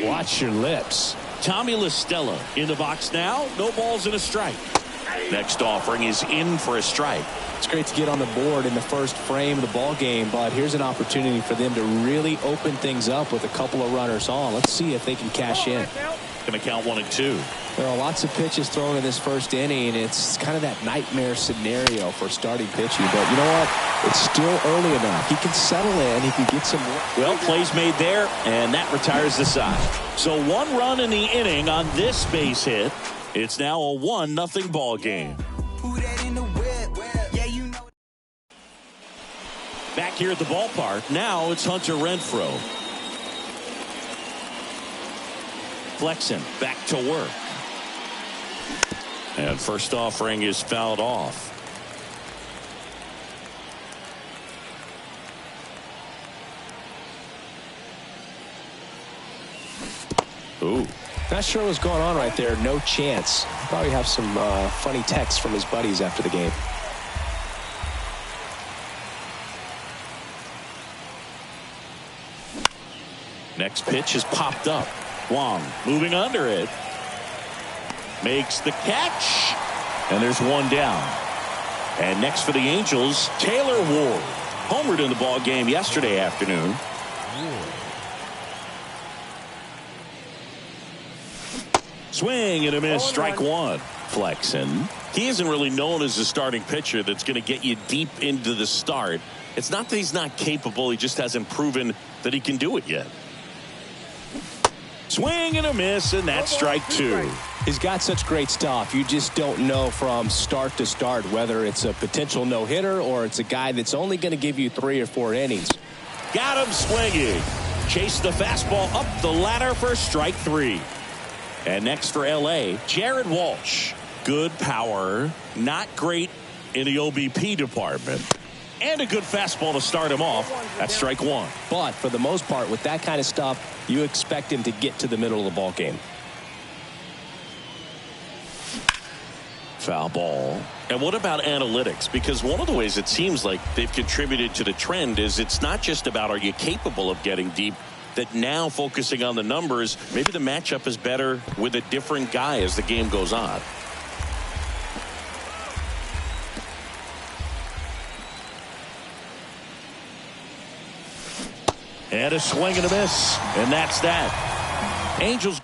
Watch your lips. Tommy LaStella in the box now. No balls and a strike. Next offering is in for a strike. It's great to get on the board in the first frame of the ball game, but here's an opportunity for them to really open things up with a couple of runners on. Let's see if they can cash in. Going to count 1-2. There are lots of pitches thrown in this first inning. It's kind of that nightmare scenario for starting pitching, but you know what? It's still early enough. He can settle in. He can get some. Well, plays made there, and that retires the side. So 1 run in the inning on this base hit. It's now a 1-0 ball game. Back here at the ballpark, now it's Hunter Renfroe. Flexen back to work. And first offering is fouled off. Ooh. Not sure what's going on right there. No chance. Probably have some funny texts from his buddies after the game. Next pitch is popped up. Wong moving under it. Makes the catch. And there's 1 down. And next for the Angels, Taylor Ward. Homered in the ball game yesterday afternoon. Swing and a miss. Strike 1. Flexen. He isn't really known as a starting pitcher that's going to get you deep into the start. It's not that he's not capable. He just hasn't proven that he can do it yet. Swing and a miss, and that's strike 2. He's got such great stuff. You just don't know from start to start whether it's a potential no-hitter or it's a guy that's only going to give you 3 or 4 innings. Got him swinging. Chase the fastball up the ladder for strike 3. And next for L.A., Jared Walsh. Good power, not great in the OBP department. And a good fastball to start him off. That's strike 1. But for the most part, with that kind of stuff, you expect him to get to the middle of the ball game. Foul ball. And what about analytics? Because one of the ways it seems like they've contributed to the trend is it's not just about are you capable of getting deep, that now focusing on the numbers, maybe the matchup is better with a different guy as the game goes on. And a swing and a miss. And that's that. Angels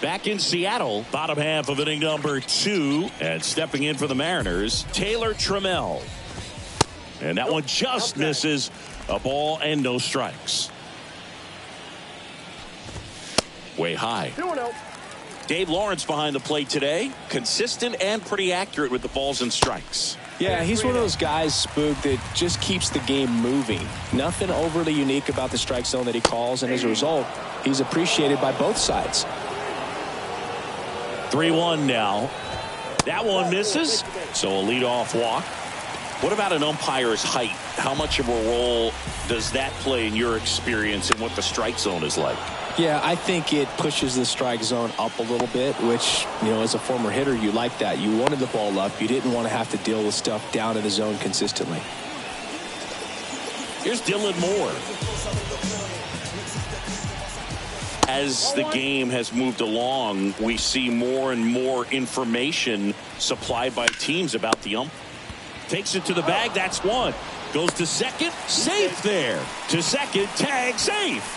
back in Seattle. Bottom half of inning number 2. And stepping in for the Mariners, Taylor Trammell. And that one just misses. A ball and no strikes. Way high. Dave Lawrence behind the plate today. Consistent and pretty accurate with the balls and strikes. Yeah, he's one of those guys, Spook, that just keeps the game moving. Nothing overly unique about the strike zone that he calls, and as a result, he's appreciated by both sides. 3-1 now. That one misses, so a leadoff walk. What about an umpire's height? How much of a role does that play in your experience and what the strike zone is like? Yeah, I think it pushes the strike zone up a little bit, which, you know, as a former hitter, you like that. You wanted the ball up. You didn't want to have to deal with stuff down in the zone consistently. Here's Dylan Moore. As the game has moved along, we see more and more information supplied by teams about the ump. Takes it to the bag. That's one. Goes to second. Safe there. To second. Tag. Safe.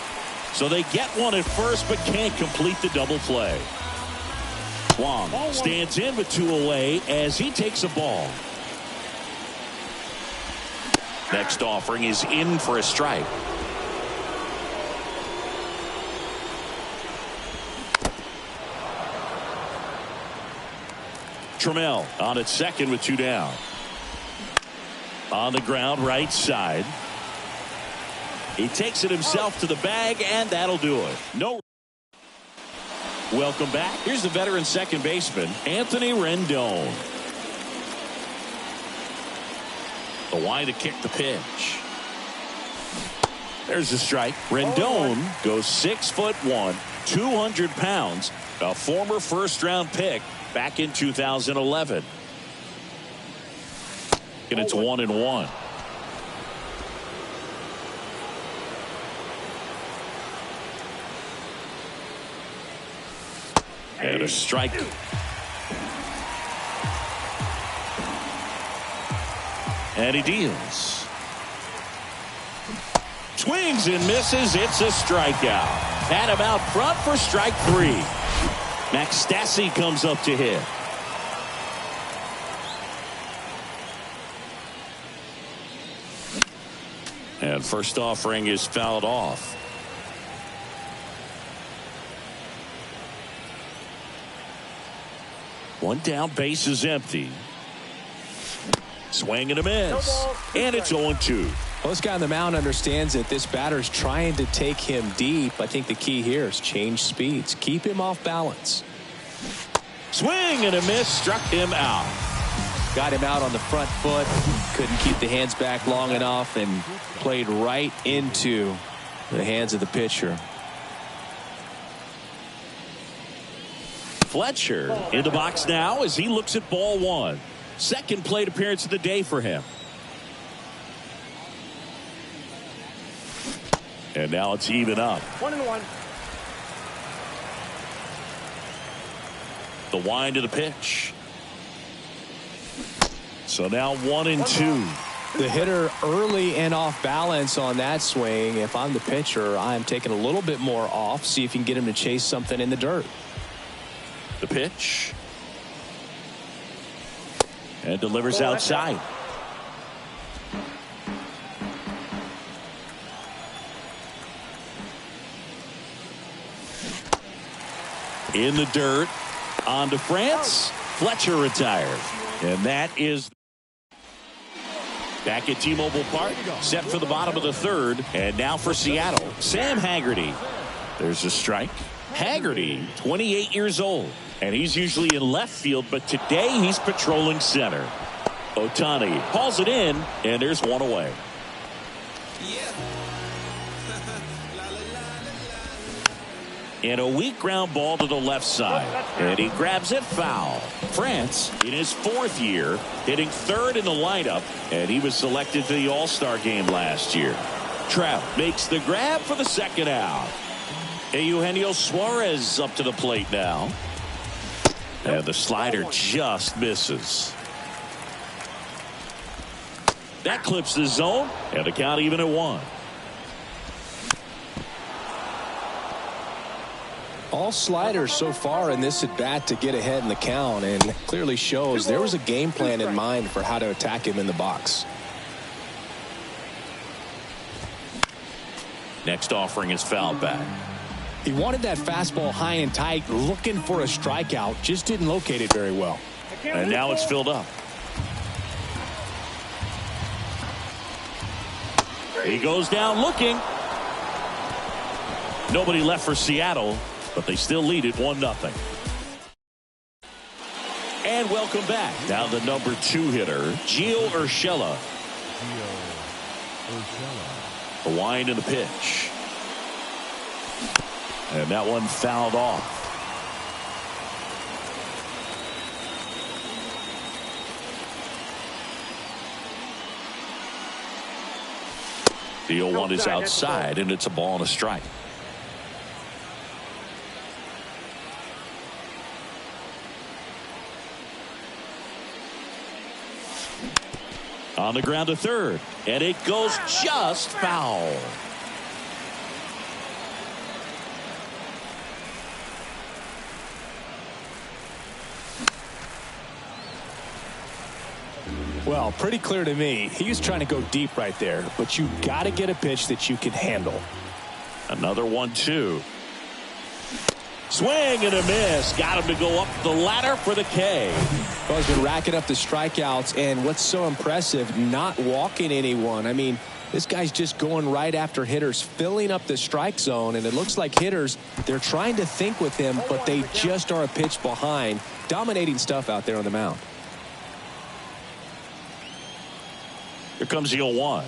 So they get one at first but can't complete the double play. Wong stands in with 2 away as he takes a ball. Next offering is in for a strike. Trammell on at second with 2 down. On the ground, right side. He takes it himself to the bag, and that'll do it. No. Welcome back. Here's the veteran second baseman, Anthony Rendon. The line to kick the pitch. There's the strike. Rendon goes 6'1", 200 pounds, a former first-round pick back in 2011. And it's 1-1. And a strike. And he deals. Swings and misses. It's a strikeout. Had him out front for strike 3. Max Stassi comes up to hit. And first offering is fouled off. One down, base is empty. Swing and a miss. And it's 0-2. Well, this guy on the mound understands that this batter's trying to take him deep. I think the key here is change speeds. Keep him off balance. Swing and a miss. Struck him out. Got him out on the front foot. Couldn't keep the hands back long enough and played right into the hands of the pitcher. Fletcher in the box now as he looks at ball 1. Second plate appearance of the day for him. And now it's even up. 1-1. The wind of the pitch. So now 1-2. The hitter early and off balance on that swing. If I'm the pitcher, I'm taking a little bit more off. See if you can get him to chase something in the dirt. The pitch. And delivers outside. In the dirt. On to France. Fletcher retired. And that is back at T-Mobile Park. Set for the bottom of the third. And now for Seattle, Sam Haggerty. There's a strike. Haggerty, 28 years old. And he's usually in left field, but today he's patrolling center. Ohtani hauls it in, and there's one away. And a weak ground ball to the left side. And he grabs it foul. France, in his 4th year, hitting 3rd in the lineup, and he was selected to the All-Star game last year. Trout makes the grab for the second out. Eugenio Suarez up to the plate now. And the slider just misses. That clips the zone, and the count even at 1. All sliders so far in this at bat to get ahead in the count, and clearly shows there was a game plan in mind for how to attack him in the box. Next offering is fouled back. He wanted that fastball high and tight, looking for a strikeout, just didn't locate it very well. And now it's filled up. He goes down looking. Nobody left for Seattle, but they still lead it 1-0. And welcome back. Now the number 2 hitter, Gio Urshela. The wind and the pitch. And that one fouled off. The 0-1 is outside, and it's a ball and a strike. On the ground to third, and it goes just foul. Well, pretty clear to me. He was trying to go deep right there, but you got to get a pitch that you can handle. Another 1-2. Swing and a miss. Got him to go up the ladder for the K. Well, he's been racking up the strikeouts, and what's so impressive, not walking anyone. I mean, this guy's just going right after hitters, filling up the strike zone, and it looks like hitters, they're trying to think with him, but they just are a pitch behind. Dominating stuff out there on the mound. Here comes the 0-1.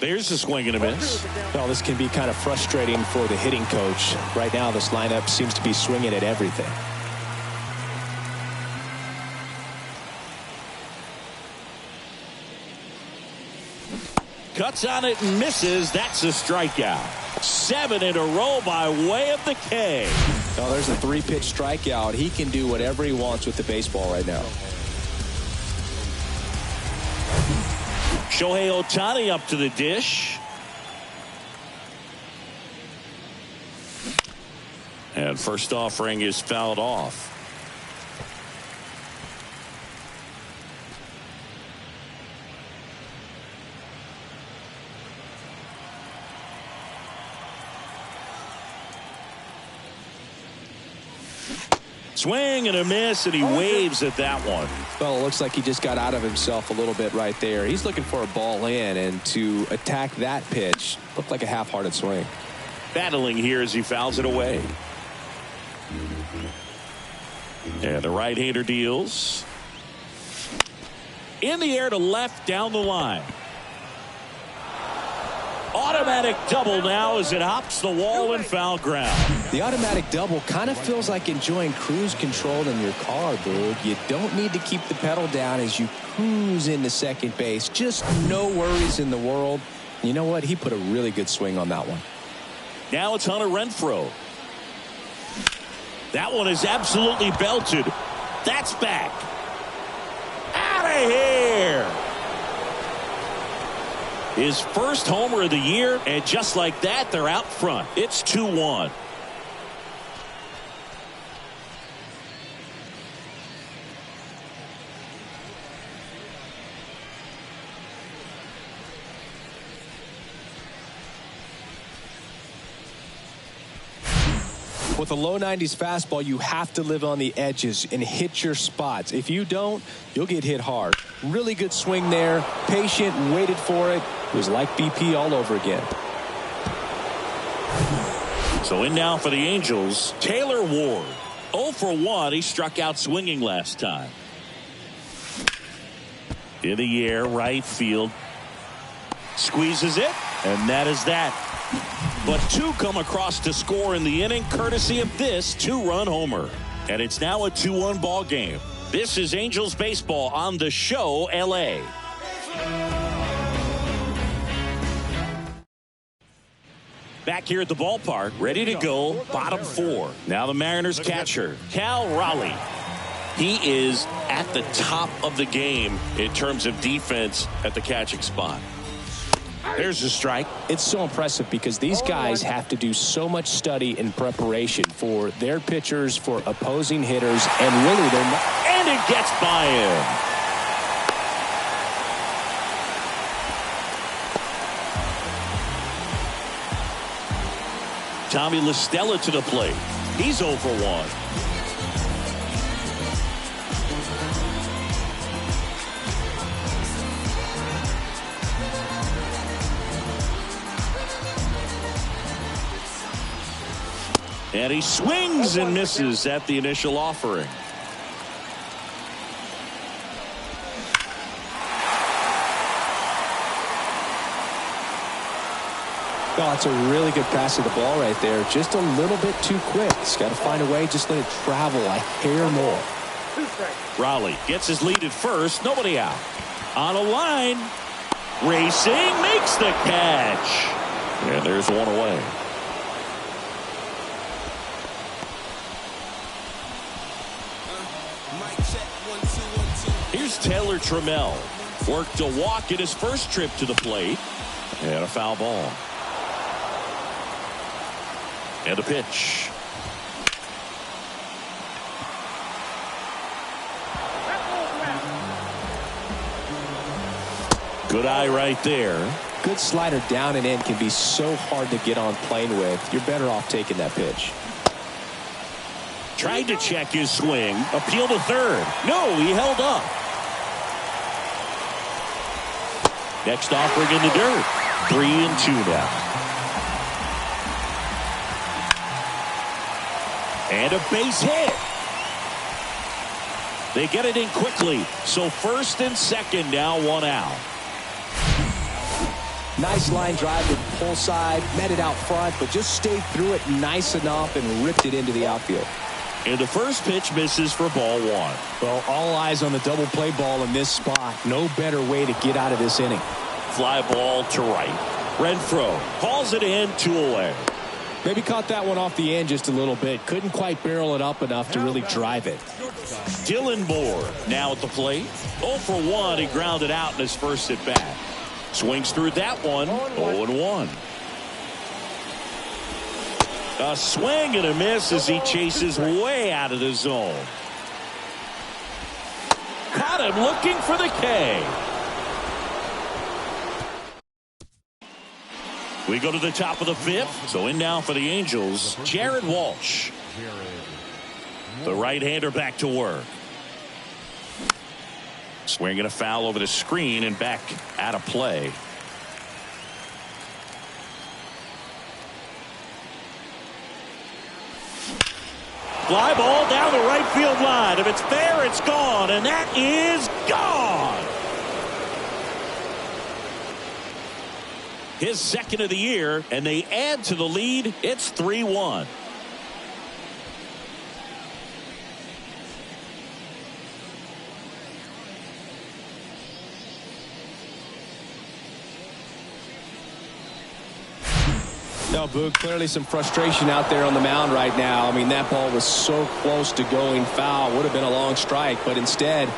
There's a swing and a miss. Well, this can be kind of frustrating for the hitting coach. Right now, this lineup seems to be swinging at everything. Cuts on it and misses. That's a strikeout. 7 in a row by way of the K. Oh, there's a 3-pitch strikeout. He can do whatever he wants with the baseball right now. Shohei Ohtani up to the dish. And first offering is fouled off. Swing and a miss, and he waves at that one. Well, it looks like he just got out of himself a little bit right there. He's looking for a ball in, and to attack that pitch looked like a half-hearted swing. Battling here as he fouls it away. And the right-hander deals. In the air to left down the line. Automatic double now as it hops the wall and foul ground. The automatic double kind of feels like enjoying cruise control in your car, dude. You don't need to keep the pedal down as you cruise into second base. Just no worries in the world. You know what? He put a really good swing on that one. Now it's Hunter Renfroe. That one is absolutely belted. That's back. Out of here. His first homer of the year, and just like that, they're out front. It's 2-1. With a low 90s fastball, you have to live on the edges and hit your spots. If you don't, you'll get hit hard. Really good swing there. Patient, waited for it. It was like BP all over again. So in now for the Angels, Taylor Ward. 0 for 1. He struck out swinging last time. In the air, right field. Squeezes it, and that is that. But 2 come across to score in the inning, courtesy of this 2-run homer. And it's now a 2-1 ball game. This is Angels baseball on the show, LA. Back here at the ballpark, ready to go, bottom 4. Now the Mariners catcher, Cal Raleigh. He is at the top of the game in terms of defense at the catching spot. There's a strike. It's so impressive because these guys have to do so much study and preparation for their pitchers, for opposing hitters, and really they're not. And it gets by him. Tommy La Stella to the plate. He's 0 for 1. And he swings and misses at the initial offering. Oh, it's a really good pass of the ball right there. Just a little bit too quick. He's got to find a way. Just let it travel a hair more. Raleigh gets his lead at first. Nobody out. On a line. Racing. Makes the catch. And there's one away. Here's Taylor Trammell. Worked a walk in his first trip to the plate. And a foul ball. And a pitch. Good eye right there. good slider down and in can be so hard to get on plane with. You're better off taking that pitch. Tried to check his swing. Appeal to third. No, he held up. Next offering in the dirt. 3-2 now. And a base hit. They get it in quickly. So first and second now, 1 out. Nice line drive to the pull side. Met it out front, but just stayed through it nice enough and ripped it into the outfield. And the first pitch misses for ball 1. Well, all eyes on the double play ball in this spot. No better way to get out of this inning. Fly ball to right. Renfroe calls it in, 2 away. Maybe caught that one off the end just a little bit. Couldn't quite barrel it up enough to really drive it. Dylan Moore now at the plate. 0 for 1. He grounded out in his first at bat. Swings through that one. 0-1. A swing and a miss as he chases way out of the zone. Caught him looking for the K. We go to the top of the 5th. So in now for the Angels, Jared Walsh. The right-hander back to work. Swinging a foul over the screen and back out of play. Fly ball down the right field line. If it's there, it's gone. And that is gone. His second of the year, and they add to the lead. It's 3-1. No, Boog, clearly some frustration out there on the mound right now. I mean, that ball was so close to going foul. Would have been a long strike, but instead,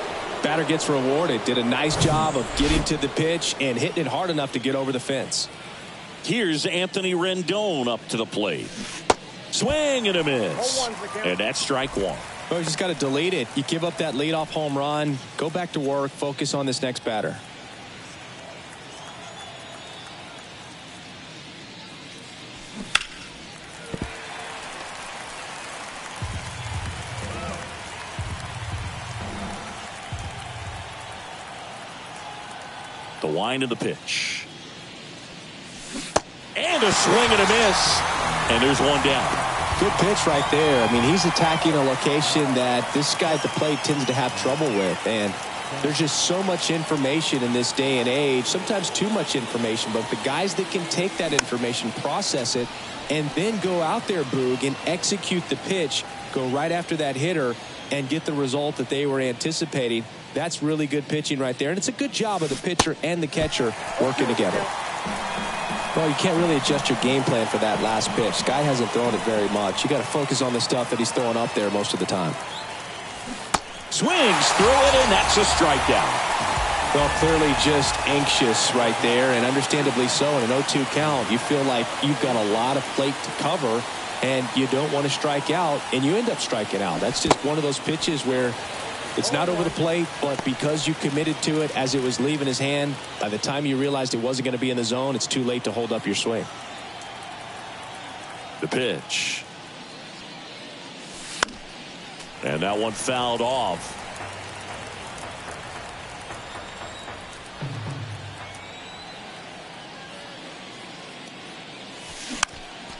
batter gets rewarded. Did a nice job of getting to the pitch and hitting it hard enough to get over the fence. Here's Anthony Rendon up to the plate. Swing and a miss. And that's strike 1. Well, you just got to delete it. You give up that leadoff home run. Go back to work. Focus on this next batter. The wind of the pitch. And a swing and a miss. And there's one down. Good pitch right there. I mean, he's attacking a location that this guy at the plate tends to have trouble with. And there's just so much information in this day and age, sometimes too much information. But the guys that can take that information, process it, and then go out there, Boog, and execute the pitch, go right after that hitter, and get the result that they were anticipating. That's really good pitching right there. And it's a good job of the pitcher and the catcher working together. Well, you can't really adjust your game plan for that last pitch. Guy hasn't thrown it very much. You got to focus on the stuff that he's throwing up there most of the time. Swings through it, and that's a strikeout. Well, clearly just anxious right there, and understandably so. In an 0-2 count, you feel like you've got a lot of plate to cover, and you don't want to strike out, and you end up striking out. That's just one of those pitches where it's not over the plate, but because you committed to it as it was leaving his hand, by the time you realized it wasn't going to be in the zone, it's too late to hold up your swing. The pitch. And that one fouled off.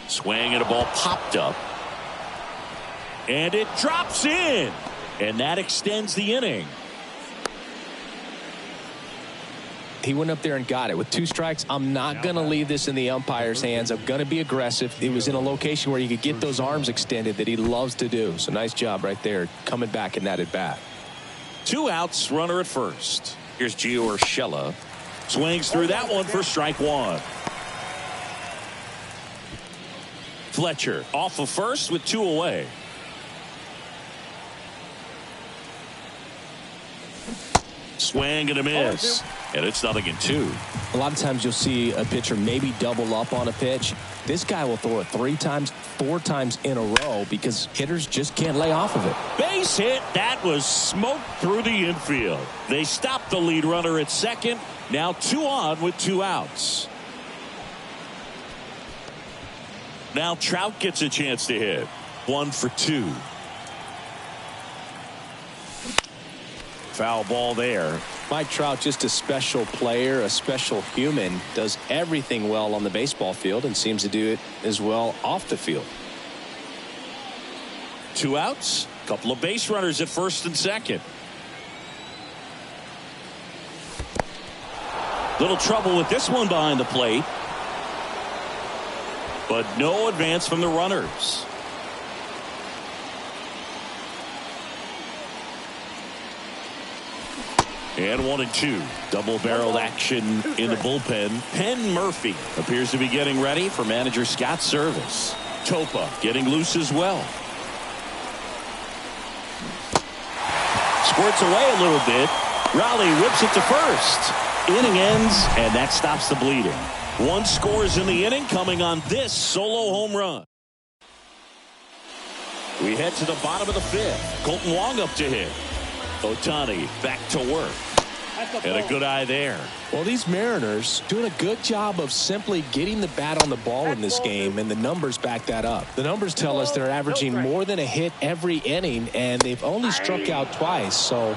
Swing and a ball popped up. And it drops in. And that extends the inning. He went up there and got it. With 2 strikes, I'm not going to leave this in the umpire's hands. I'm going to be aggressive. It was in a location where you could get those arms extended that he loves to do. So nice job right there, coming back in that at bat. 2 outs, runner at first. Here's Gio Urshela. Swings through that one for strike 1. Fletcher off of first with 2 away. Swing and a miss. And it's 0-2. A lot of times you'll see a pitcher maybe double up on a pitch. This guy will throw it 3 times, 4 times in a row because hitters just can't lay off of it. Base hit. That was smoked through the infield. They stopped the lead runner at second. Now 2 on with 2 outs. Now Trout gets a chance to hit. 1 for 2. Foul ball there. Mike Trout, just a special player, a special human, does everything well on the baseball field and seems to do it as well off the field. 2 outs. Couple of base runners at first and second. Little trouble with this one behind the plate. But no advance from the runners. And 1 and 2. Double-barreled action in the bullpen. Penn Murphy appears to be getting ready for manager Scott's service. Topa getting loose as well. Squirts away a little bit. Raleigh whips it to first. Inning ends, and that stops the bleeding. 1 scores in the inning, coming on this solo home run. We head to the bottom of the 5th. Colton Wong up to hit. Ohtani back to work. And a good eye there. Well, these Mariners doing a good job of simply getting the bat on the ball in this game, and the numbers back that up. The numbers tell us they're averaging more than a hit every inning, and they've only struck out twice, so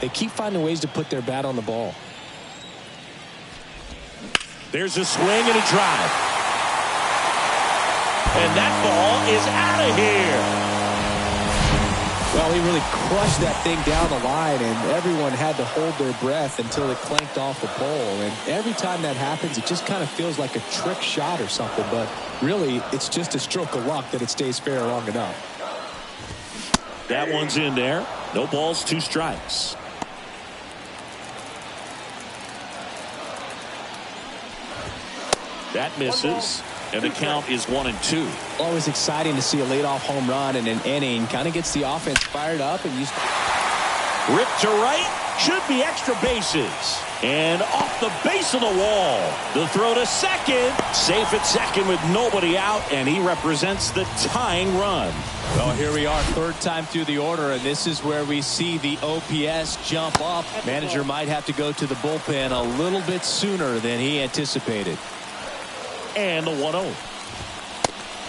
they keep finding ways to put their bat on the ball. There's a swing and a drive. And that ball is out of here. Well, he really crushed that thing down the line, and everyone had to hold their breath until it clanked off the pole. And every time that happens, it just kind of feels like a trick shot or something. But really, it's just a stroke of luck that it stays fair long enough. That one's in there. No balls, 2 strikes. That misses. And the count is 1 and 2. Always exciting to see a leadoff home run in an inning. Kind of gets the offense fired up. And ripped to right. Should be extra bases. And off the base of the wall. The throw to second. Safe at second with nobody out. And he represents the tying run. Well, here we are, 3rd time through the order. And this is where we see the OPS jump up. Manager might have to go to the bullpen a little bit sooner than he anticipated. And the 1-0.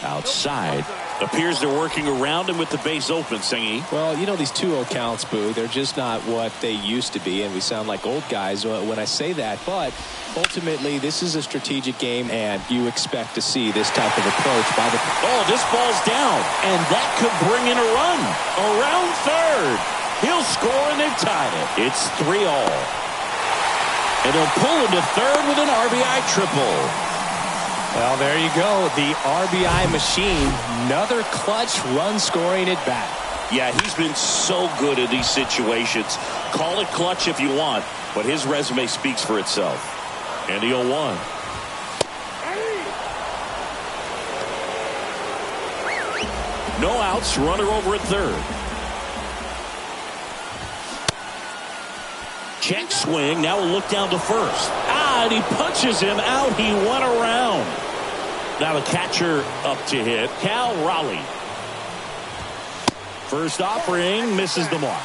Outside. Appears they're working around him with the base open, Singy. Well, you know, these 2-0 counts, Boo, they're just not what they used to be, and we sound like old guys when I say that. But ultimately, this is a strategic game, and you expect to see this type of approach by the... Oh, this ball's down, and that could bring in a run. Around third. He'll score, and they've tied it. It's 3-all. And they'll pull into third with an RBI triple. Well, there you go. The RBI machine. Another clutch run scoring at bat. Yeah, he's been so good in these situations. Call it clutch if you want, but his resume speaks for itself. And the 0-1. No outs, runner over at third. Check swing, now a look down to first. And he punches him out. He went around. Now the catcher up to hit, Cal Raleigh. First offering, misses the mark.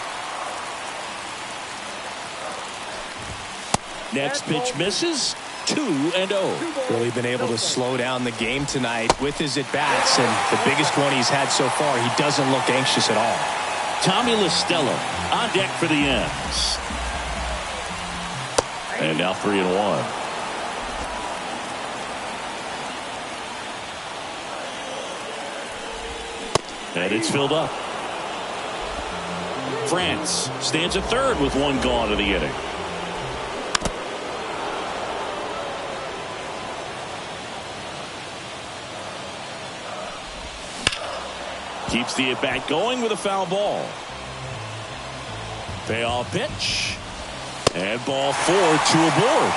Next pitch misses, 2-0. Really been able to slow down the game tonight with his at-bats, and the biggest one he's had so far, he doesn't look anxious at all. Tommy LaStella on deck for the ends. And now 3-1. And it's filled up. France stands at third with 1 gone in the inning. Keeps the at-bat going with a foul ball. Payoff pitch. And ball 4, 2 aboard.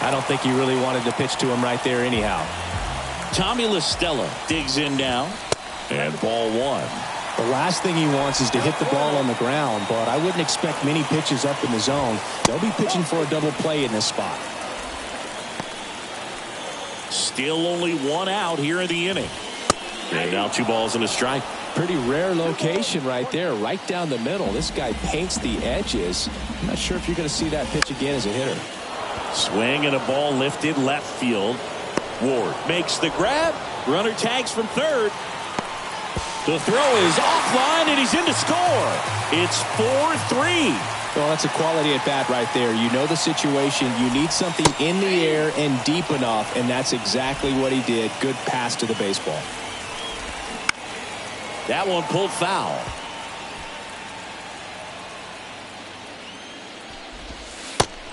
I don't think he really wanted to pitch to him right there anyhow. Tommy LaStella digs in now. And ball 1. The last thing he wants is to hit the ball on the ground, but I wouldn't expect many pitches up in the zone. They'll be pitching for a double play in this spot. Still only 1 out here in the inning. And now 2 balls and a strike. Pretty rare location right there, right down the middle. This guy paints the edges. I'm not sure if you're going to see that pitch again as a hitter. Swing and a ball lifted left field. Ward makes the grab, Runner tags from third. The throw is offline, and he's in to score. It's 4-3. Well, that's a quality at bat right there. You know the situation. You need something in the air and deep enough, and that's exactly what he did. Good pass to the baseball. That one pulled foul.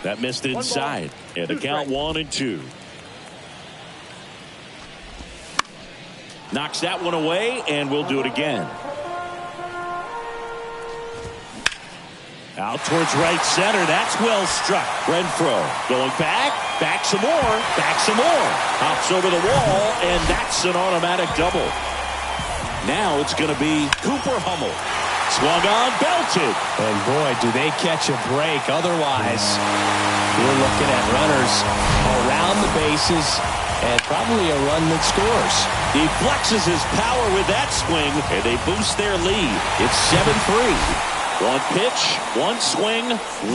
That missed inside. And the count 1-2. Knocks that one away, and we'll do it again. Out towards right center. That's well struck. Renfroe going back some more, hops over the wall, and that's an automatic double. Now it's going to be Cooper Hummel. Swung on, belted. And boy, do they catch a break. Otherwise, we're looking at runners around the bases and probably a run that scores. He flexes his power with that swing, and they boost their lead. It's 7-3. One pitch, one swing,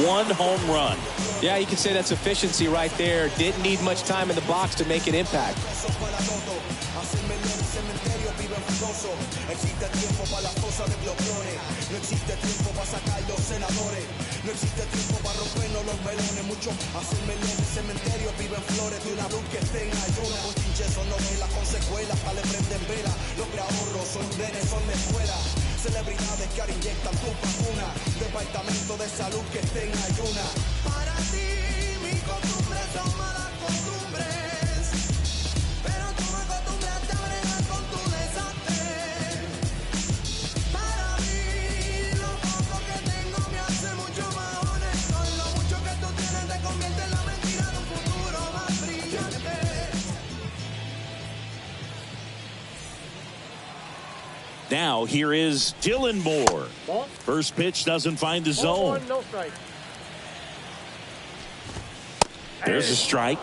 one home run. Yeah, you can say that's efficiency right there. Didn't need much time in the box to make an impact. Celebridades que ahora inyectan tu vacuna. Departamento de salud que esté en ayuna. Para ti, mis costumbres son malas costumbres. Pero tú me acostumbraste a bregar con tu desastre. Para mí, lo poco que tengo me hace mucho más honesto. Y lo mucho que tú tienes te convierte en la mentira de un futuro más brillante. Now here is Dylan Moore. First pitch doesn't find the zone. No strike. There's a strike.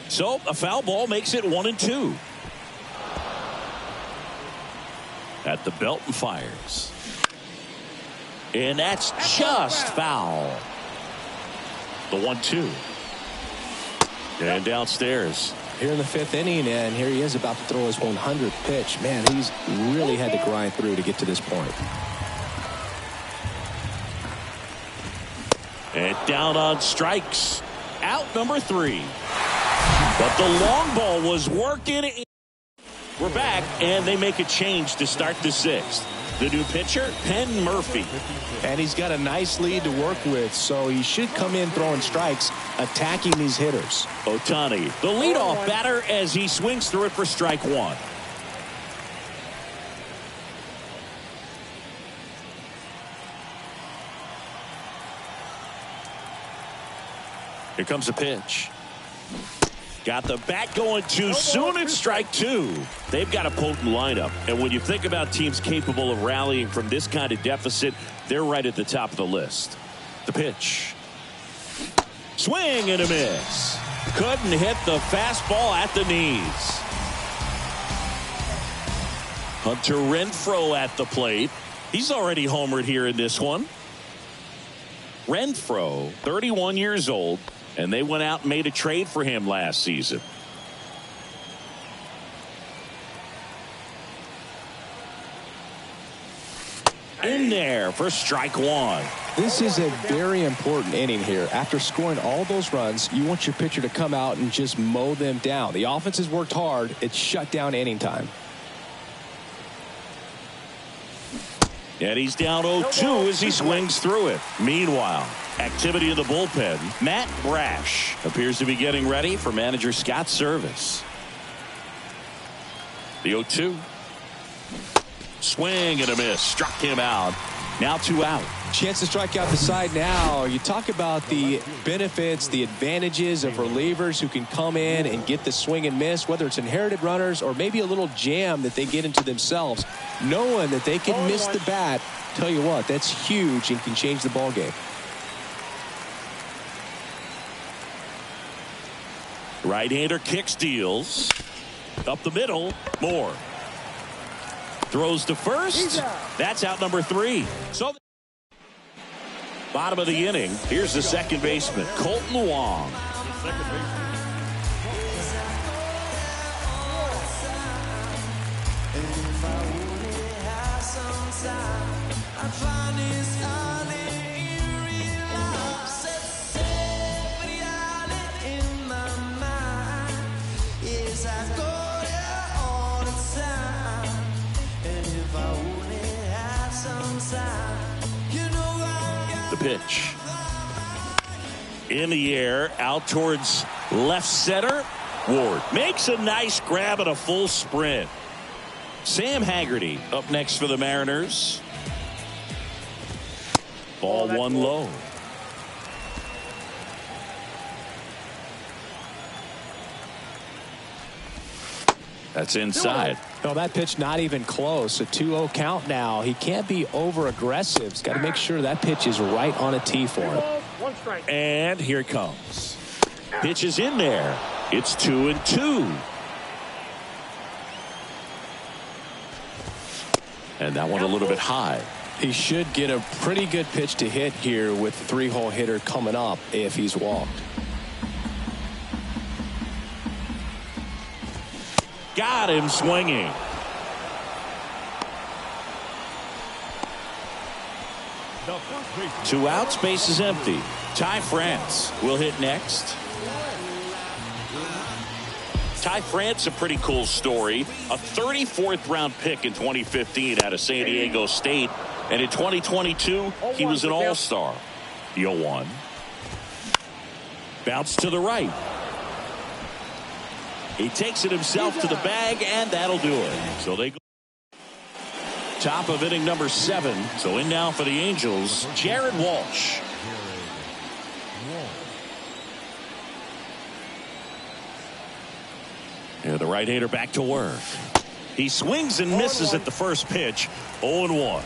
So a foul ball makes it 1-2. At the belt and fires. And that's just foul. The 1-2. And downstairs. Here in the fifth inning, and here he is about to throw his 100th pitch. Man, he's really had to grind through to get to this point. And down on strikes. Out number 3. But the long ball was working. We're back, and they make a change to start the 6th. The new pitcher, Penn Murphy. And he's got a nice lead to work with, so he should come in throwing strikes, attacking these hitters. Ohtani, the leadoff batter, as he swings through it for strike 1. Here comes a pitch. Got the bat going too soon, and strike 2. They've got a potent lineup, and when you think about teams capable of rallying from this kind of deficit, they're right at the top of the list. The pitch. Swing and a miss. Couldn't hit the fastball at the knees. Hunter Renfroe at the plate. He's already homered here in this one. Renfroe, 31 years old. And they went out and made a trade for him last season. In there for strike 1. This is a very important inning here. After scoring all those runs, you want your pitcher to come out and just mow them down. The offense has worked hard. It's shut down inning time. And he's down 0-2 as he swings through it. Meanwhile, activity in the bullpen. Matt Brash appears to be getting ready for manager Scott's service. The 0-2. Swing and a miss. Struck him out. Now 2 out. Chance to strike out the side now. You talk about the benefits, the advantages of relievers who can come in and get the swing and miss, whether it's inherited runners or maybe a little jam that they get into themselves. Knowing that they can miss the bat, tell you what, that's huge and can change the ball game. Right-hander kick steals. Up the middle. Moore. Throws to first. That's out number 3. So Bottom of the inning. Here's the second baseman, Colton Wong. The second baseman. The pitch. In the air, out towards left center. Ward makes a nice grab at a full sprint. Sam Haggerty up next for the Mariners. Ball one low. That's inside. No, that pitch not even close. A 2-0 count now. He can't be over aggressive. He's got to make sure that pitch is right on a tee for him. One strike. And here it comes. Pitch is in there. It's 2-2. And that one a little bit high. He should get a pretty good pitch to hit here with the 3-hole hitter coming up if he's walked. Got him swinging. The first baseman. 2 outs, base is empty. Ty France will hit next. Ty France, a pretty cool story. A 34th round pick in 2015 out of San Diego State. And in 2022, he was an all-star. 0-1. Bounce to the right. He takes it himself to the bag, and that'll do it. So they go. Top of inning number 7. So in now for the Angels, Jared Walsh. Yeah, the right-hander back to work. He swings and misses at the first pitch. 0-1.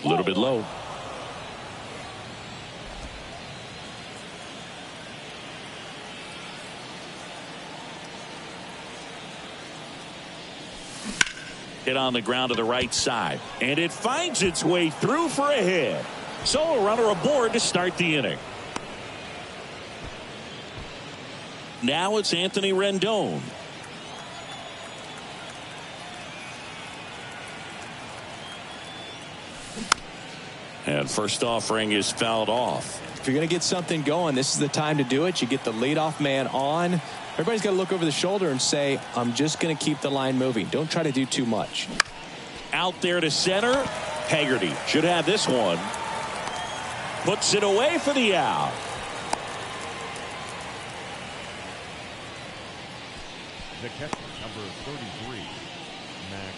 A little bit low. Hit on the ground to the right side, and it finds its way through for a hit. So a runner aboard to start the inning. Now it's Anthony Rendon. And first offering is fouled off. If you're going to get something going, this is the time to do it. You get the leadoff man on. Everybody's got to look over the shoulder and say, I'm just going to keep the line moving. Don't try to do too much. Out there to center. Haggerty should have this one. Puts it away for the out. The catcher, number 33, Max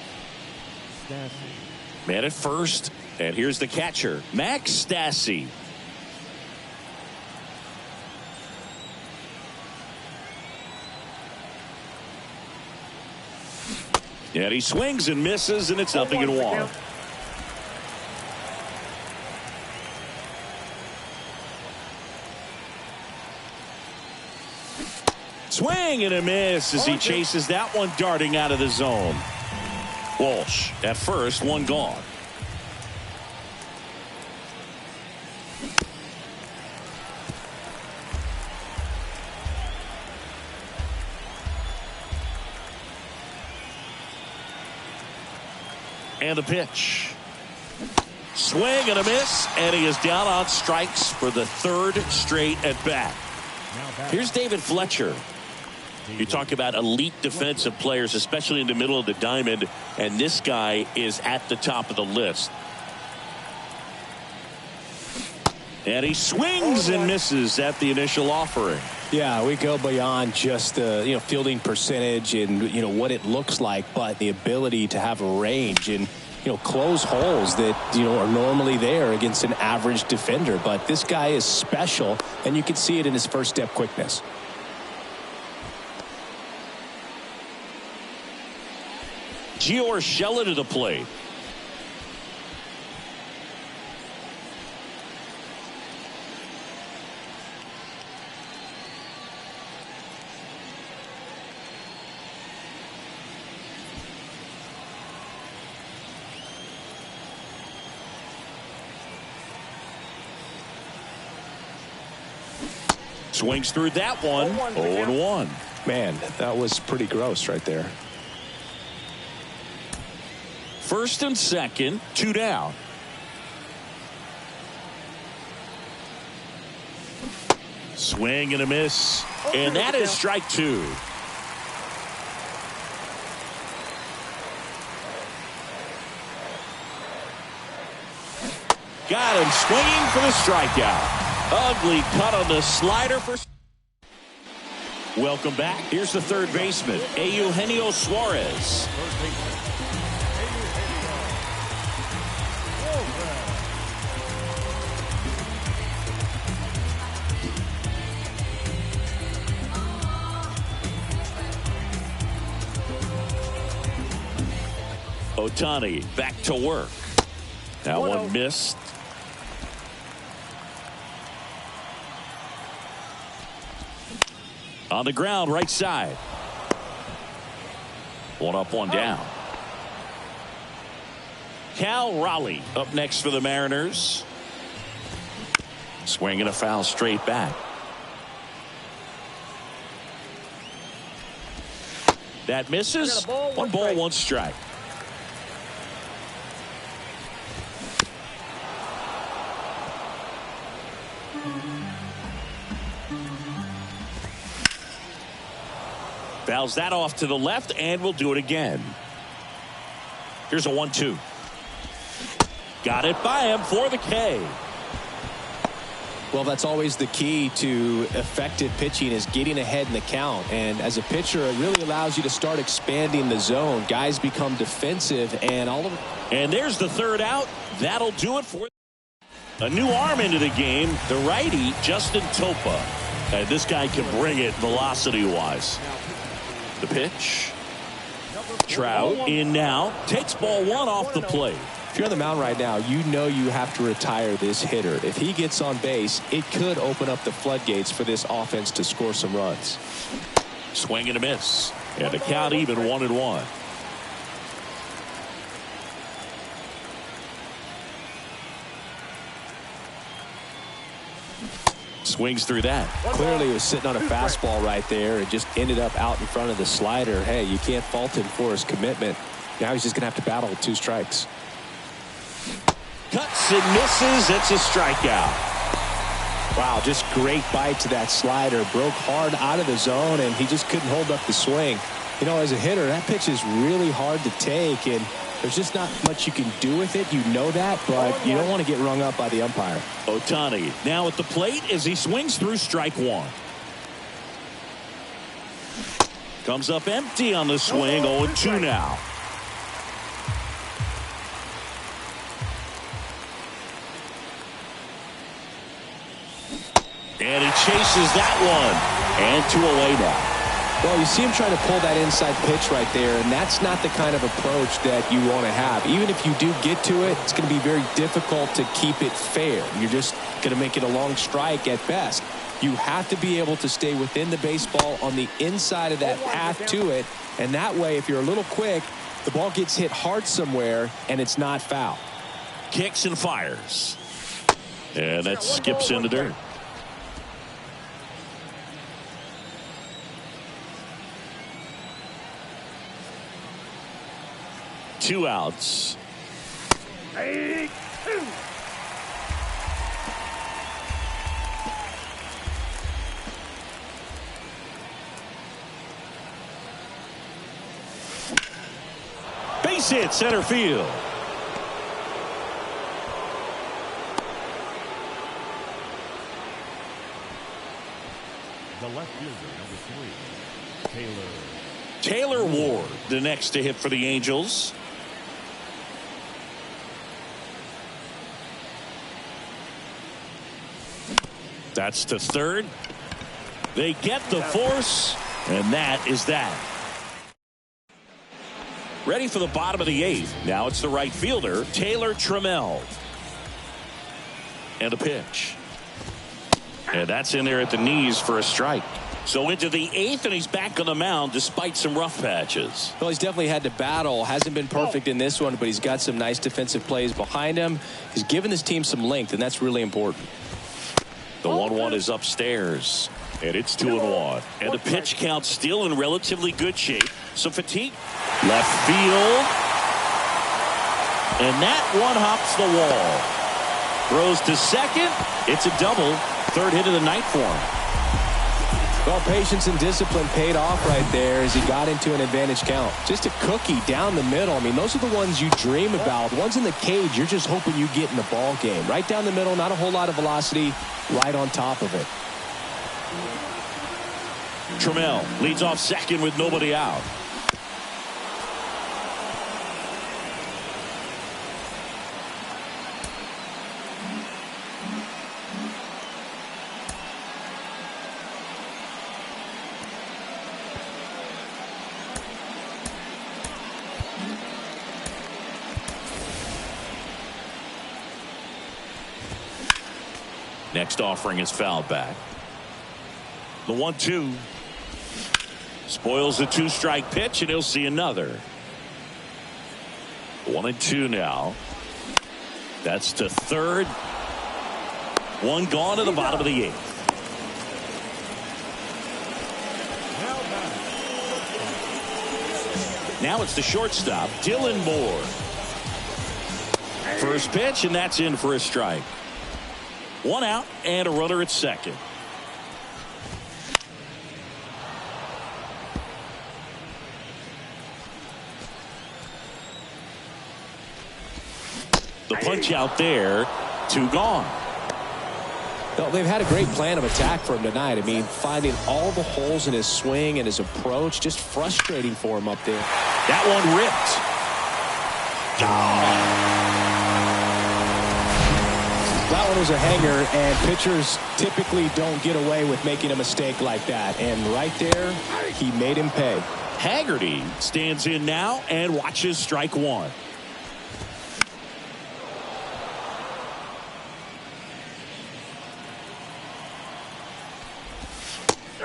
Stassi. Man at first. And here's the catcher, Max Stassi. And he swings and misses, and it's 0-1. Swing and a miss as he chases that one darting out of the zone. Walsh at first, one gone. And the pitch. Swing and a miss, and he is down on strikes for the 3rd straight at bat. Here's David Fletcher. You talk about elite defensive players, especially in the middle of the diamond, and this guy is at the top of the list. And he swings and misses at the initial offering. Yeah, we go beyond just fielding percentage and what it looks like, but the ability to have a range and close holes that are normally there against an average defender. But this guy is special, and you can see it in his first step quickness. Gio Urshela to the plate. Swings through that one. 0-1. Man, that was pretty gross right there. First and second, 2 down. Swing and a miss. And that is strike 2. Got him swinging for the strikeout. Ugly cut on the slider for. Welcome back. Here's the third baseman, Eugenio Suarez. Ohtani back to work. That one missed. On the ground, right side. One up, one down. Cal Raleigh up next for the Mariners. Swinging a foul straight back. That misses. 1 ball, 1 strike. Fouls that off to the left, and we'll do it again. Here's a 1-2. Got it by him for the K. Well, that's always the key to effective pitching, is getting ahead in the count. And as a pitcher, it really allows you to start expanding the zone. Guys become defensive, and all of it. And there's the third out. That'll do it for a new arm into the game. The righty, Justin Topa. And this guy can bring it velocity-wise. The pitch. Trout in now. Takes ball 1 off the plate. If you're on the mound right now, you know you have to retire this hitter. If he gets on base, it could open up the floodgates for this offense to score some runs. Swing and a miss. And the count even 1-1. Swings through that. Clearly he was sitting on a fastball right there and just ended up out in front of the slider. Hey, you can't fault him for his commitment. Now he's just going to have to battle with 2 strikes. Cuts and misses. It's a strikeout. Wow, just great bite to that slider. Broke hard out of the zone, and he just couldn't hold up the swing. You know, as a hitter, that pitch is really hard to take, and there's just not much you can do with it. You know that, but you don't want to get rung up by the umpire. Ohtani now at the plate as he swings through strike 1. Comes up empty on the swing. 0-2 now. And he chases that one. And 2 away now. Well, you see him trying to pull that inside pitch right there, and that's not the kind of approach that you want to have. Even if you do get to it, it's going to be very difficult to keep it fair. You're just going to make it a long strike at best. You have to be able to stay within the baseball on the inside of that path to it, and that way, if you're a little quick, the ball gets hit hard somewhere, and it's not foul. Kicks and fires. And that skips into dirt. Two outs. Base hit center field. The left fielder, number 3, Taylor Ward, the next to hit for the Angels. That's to third. They get the force, and that is that. Ready for the bottom of the 8th. Now it's the right fielder, Taylor Trammell. And a pitch. And that's in there at the knees for a strike. So into the 8th, and he's back on the mound despite some rough patches. Well, he's definitely had to battle. Hasn't been perfect in this one, but he's got some nice defensive plays behind him. He's given his team some length, and that's really important. The 1-1 is upstairs. And it's 2-1. And the pitch count still in relatively good shape. So fatigue. Left field. And that one hops the wall. Throws to second. It's a double. Third hit of the night for him. Well, patience and discipline paid off right there as he got into an advantage count. Just a cookie down the middle. I mean, those are the ones you dream about. The ones in the cage, you're just hoping you get in the ball game. Right down the middle, not a whole lot of velocity, right on top of it. Trammell leads off second with nobody out. Next offering is fouled back. The 1-2. Spoils the 2-strike pitch, and he'll see another. 1-2 now. That's to third. One gone to the bottom of the 8th. Now it's the shortstop, Dylan Moore. First pitch, and that's in for a strike. One out and a runner at second. The punch out there, 2 gone. No, they've had a great plan of attack for him tonight. I mean, finding all the holes in his swing and his approach, just frustrating for him up there. That one ripped. That one was a hanger, and pitchers typically don't get away with making a mistake like that. And right there, he made him pay. Haggerty stands in now and watches strike 1.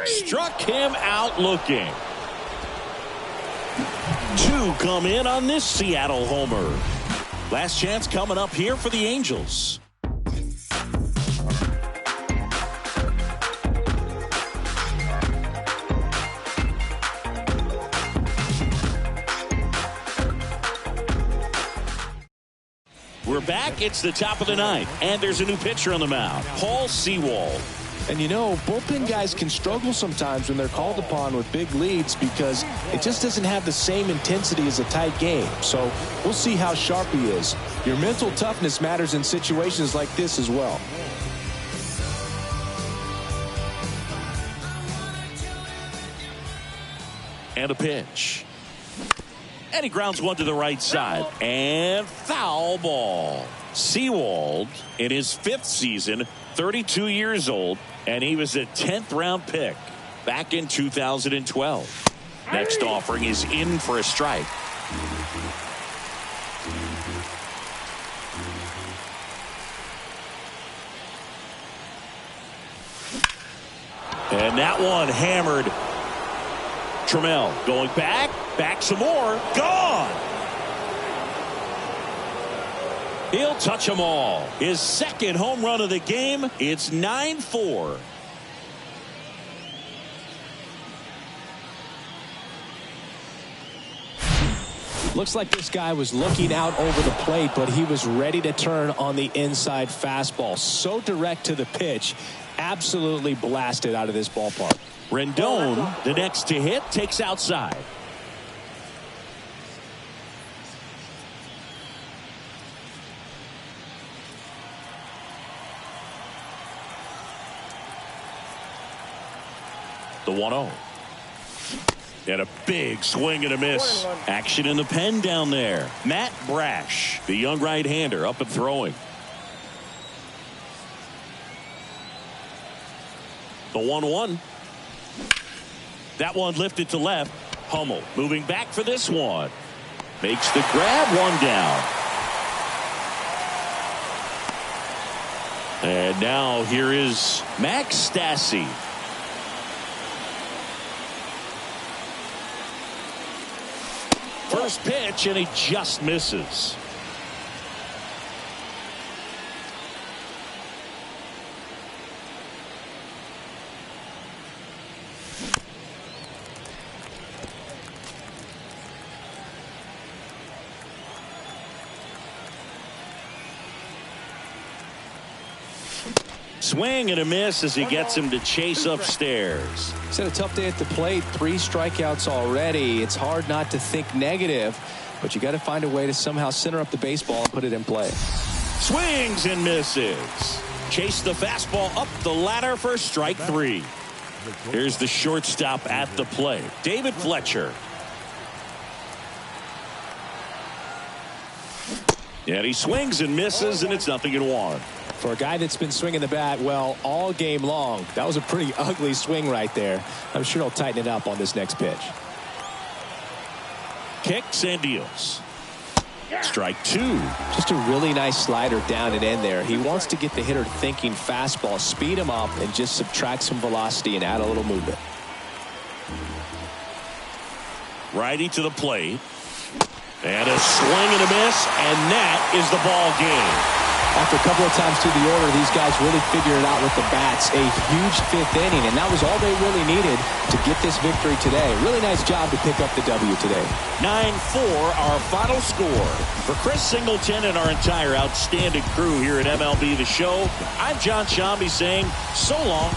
Struck him out looking. 2 come in on this Seattle homer. Last chance coming up here for the Angels. We're back. It's the top of the 9th, and there's a new pitcher on the mound, Paul Sewald. And you know, bullpen guys can struggle sometimes when they're called upon with big leads because it just doesn't have the same intensity as a tight game. So we'll see how sharp he is. Your mental toughness matters in situations like this as well. And a pitch. And he grounds one to the right side. And foul ball. Sewald in his 5th season, 32 years old, and he was a 10th round pick back in 2012. Next offering is in for a strike. And that one hammered. Trammell going back some more, gone. He'll touch them all. His 2nd home run of the game. It's 9-4. Looks like this guy was looking out over the plate, but he was ready to turn on the inside fastball. So direct to the pitch. Absolutely blasted out of this ballpark. Rendon, the next to hit, takes outside. The 1-0. And a big swing and a miss. Action in the pen down there. Matt Brash, the young right-hander, up and throwing. The 1-1. That one lifted to left. Hummel moving back for this one. Makes the grab, one down. And now here is Max Stassi. First pitch, and he just misses. Swing and a miss as he gets him to chase upstairs. He's had a tough day at the plate. 3 strikeouts already. It's hard not to think negative, but you got to find a way to somehow center up the baseball and put it in play. Swings and misses. Chase the fastball up the ladder for strike 3. Here's the shortstop at the plate, David Fletcher. And he swings and misses, and it's 0-1. For a guy that's been swinging the bat, well, all game long, that was a pretty ugly swing right there. I'm sure he'll tighten it up on this next pitch. Kicks and deals. Strike 2. Just a really nice slider down and in there. He wants to get the hitter thinking fastball, speed him up, and just subtract some velocity and add a little movement. Righty to the plate. And a swing and a miss, and that is the ball game. After a couple of times through the order, these guys really figured it out with the bats. A huge 5th inning, and that was all they really needed to get this victory today. Really nice job to pick up the W today. 9-4, our final score. For Chris Singleton and our entire outstanding crew here at MLB The Show, I'm John Shambi saying so long.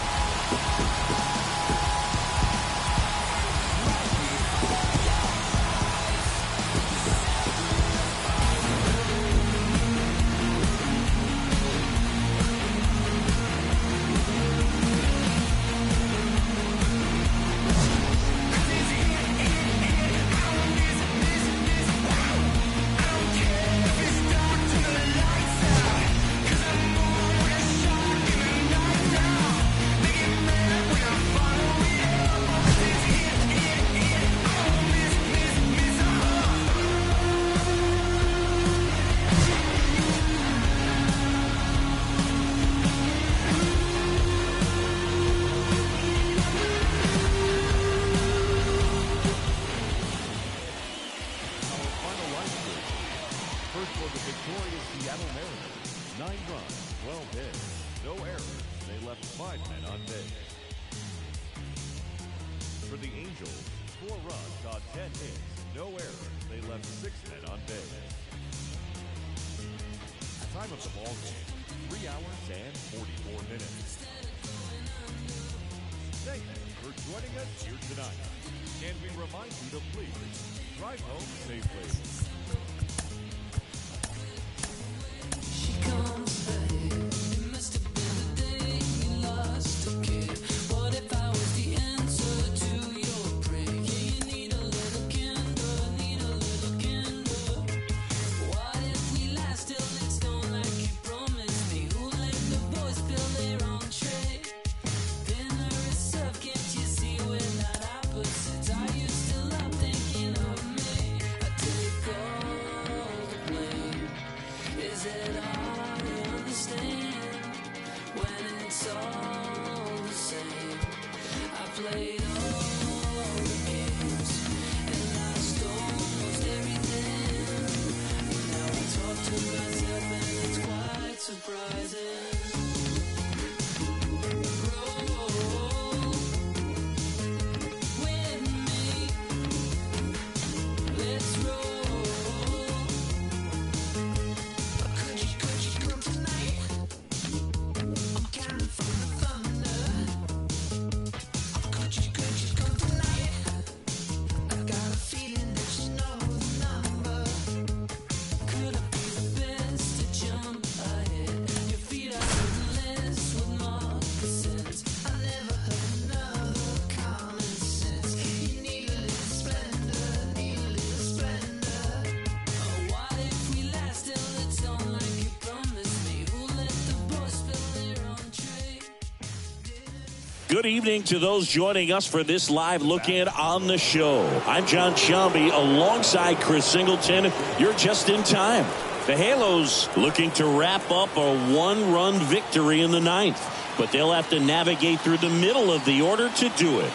Good evening to those joining us for this live look-in on the show. I'm John Shambi alongside Chris Singleton. You're just in time. The Halos looking to wrap up a one-run victory in the 9th, but they'll have to navigate through the middle of the order to do it.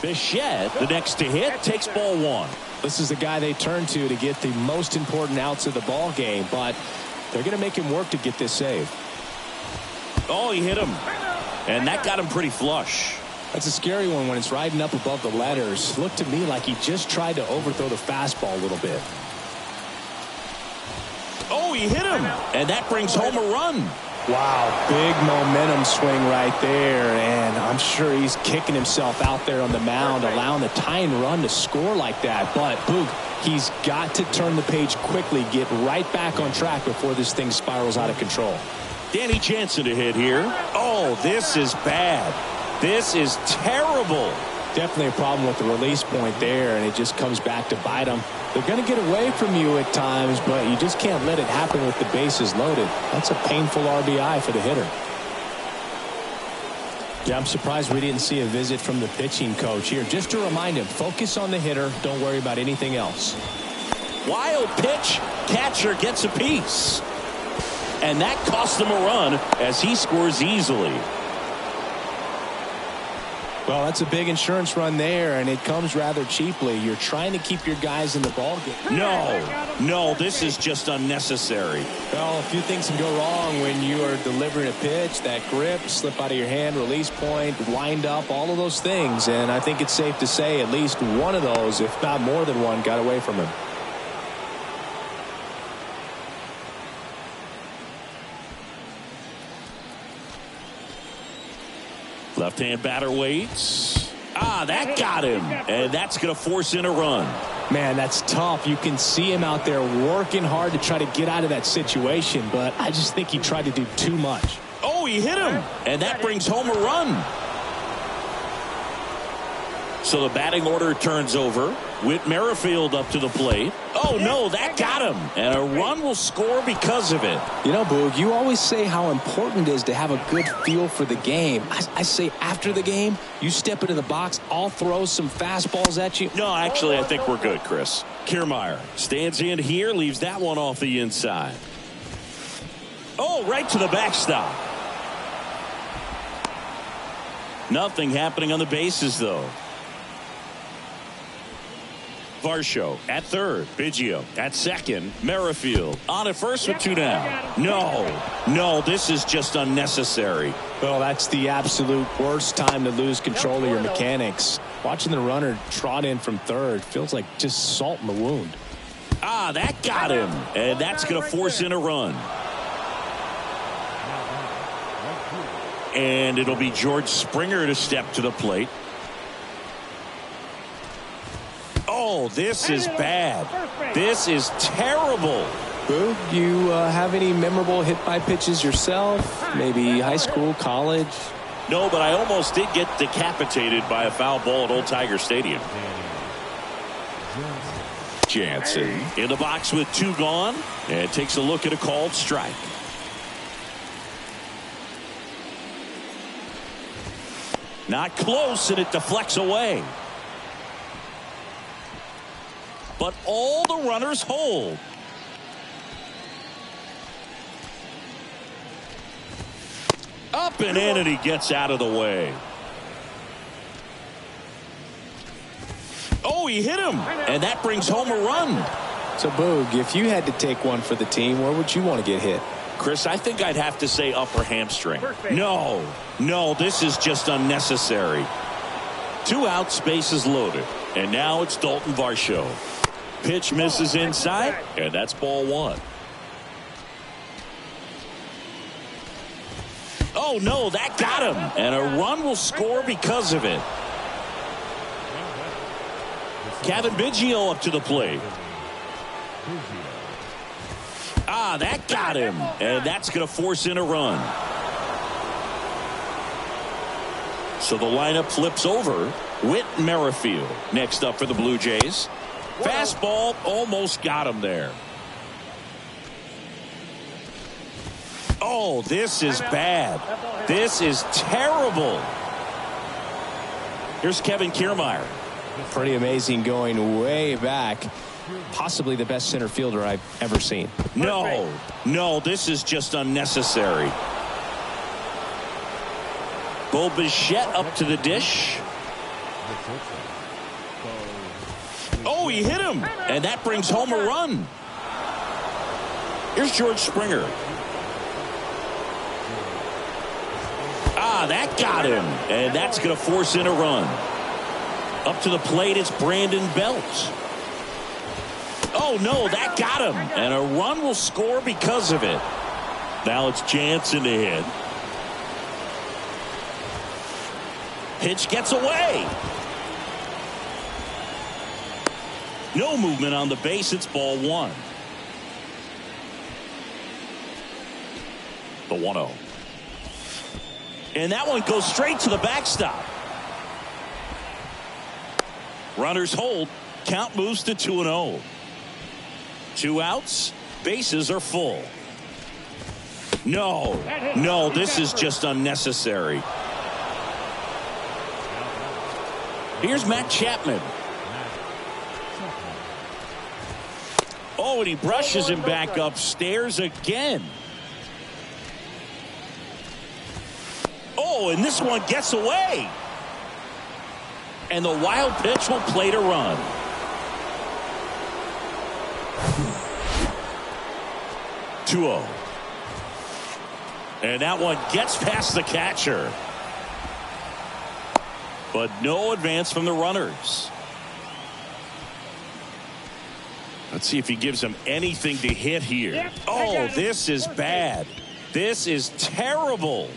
Bichette, the next to hit, takes ball 1. This is the guy they turn to get the most important outs of the ball game, but they're going to make him work to get this save. Oh, he hit him. And that got him pretty flush. That's a scary one when it's riding up above the letters. Looked to me like he just tried to overthrow the fastball a little bit. Oh, he hit him. And that brings home a run. Wow, big momentum swing right there, and I'm sure he's kicking himself out there on the mound, allowing the tying run to score like that. But, Boog, he's got to turn the page quickly, get right back on track before this thing spirals out of control. Danny Jansen to hit here. Oh, this is bad. This is terrible. Definitely a problem with the release point there, and it just comes back to bite them. They're going to get away from you at times, but you just can't let it happen with the bases loaded. That's a painful RBI for the hitter. Yeah, I'm surprised we didn't see a visit from the pitching coach here. Just to remind him, focus on the hitter. Don't worry about anything else. Wild pitch. Catcher gets a piece. And that cost them a run as he scores easily. Well, that's a big insurance run there, and it comes rather cheaply. You're trying to keep your guys in the ballgame. No, this is just unnecessary. Well, a few things can go wrong when you are delivering a pitch. That grip, slip out of your hand, release point, wind up, all of those things. And I think it's safe to say at least one of those, if not more than one, got away from him. Left-hand batter waits. That got him. And that's going to force in a run. Man, that's tough. You can see him out there working hard to try to get out of that situation, but I just think he tried to do too much. Oh, he hit him. And that brings home a run. So the batting order turns over. Whit Merrifield up to the plate. Oh, no, that got him. And a run will score because of it. You know, Boog, you always say how important it is to have a good feel for the game. I say after the game, you step into the box, I'll throw some fastballs at you. No, actually, I think we're good, Chris. Kiermaier stands in here, leaves that one off the inside. Oh, right to the backstop. Nothing happening on the bases, though. Varsho at third. Biggio at second. Merrifield on at first with two down. No, this is just unnecessary. Well, that's the absolute worst time to lose control of your mechanics. Watching the runner trot in from third feels like just salt in the wound. That got him. And that's going to force in a run. And it'll be George Springer to step to the plate. Oh, this is bad. This is terrible. Boog, you have any memorable hit-by pitches yourself? Maybe high school, college? No, but I almost did get decapitated by a foul ball at Old Tiger Stadium. Jansen in the box with two gone and takes a look at a called strike. Not close, and it deflects away. But all the runners hold. Up and in, and he gets out of the way. Oh, he hit him, and that brings home a run. So, Boog, if you had to take one for the team, where would you want to get hit? Chris, I think I'd have to say upper hamstring. No, this is just unnecessary. 2 outs, bases loaded. And now it's Dalton Varsho. Pitch misses inside, and that's ball one. Oh, no, that got him. And a run will score because of it. Kevin Biggio up to the plate. That got him. And that's going to force in a run. So the lineup flips over. Whit Merrifield next up for the Blue Jays. Fastball almost got him there. Oh, this is bad. This is terrible. Here's Kevin Kiermaier. Pretty amazing, going way back. Possibly the best center fielder I've ever seen. No, this is just unnecessary. Bo Bichette up to the dish. Oh, he hit him, and that brings home a run. Here's George Springer. That got him, and that's going to force in a run. Up to the plate, it's Brandon Belt. Oh, no, that got him, and a run will score because of it. Now it's Jansen to hit. Pitch gets away. No movement on the base. It's ball one. The 1-0. And that one goes straight to the backstop. Runners hold. Count moves to 2-0. 2 outs. Bases are full. No, this is just unnecessary. Here's Matt Chapman. Oh, and he brushes him back upstairs again. Oh, and this one gets away. And the wild pitch will play to run. (2-0). And that one gets past the catcher. But no advance from the runners. Let's see if he gives him anything to hit here. Oh, this is bad. This is terrible.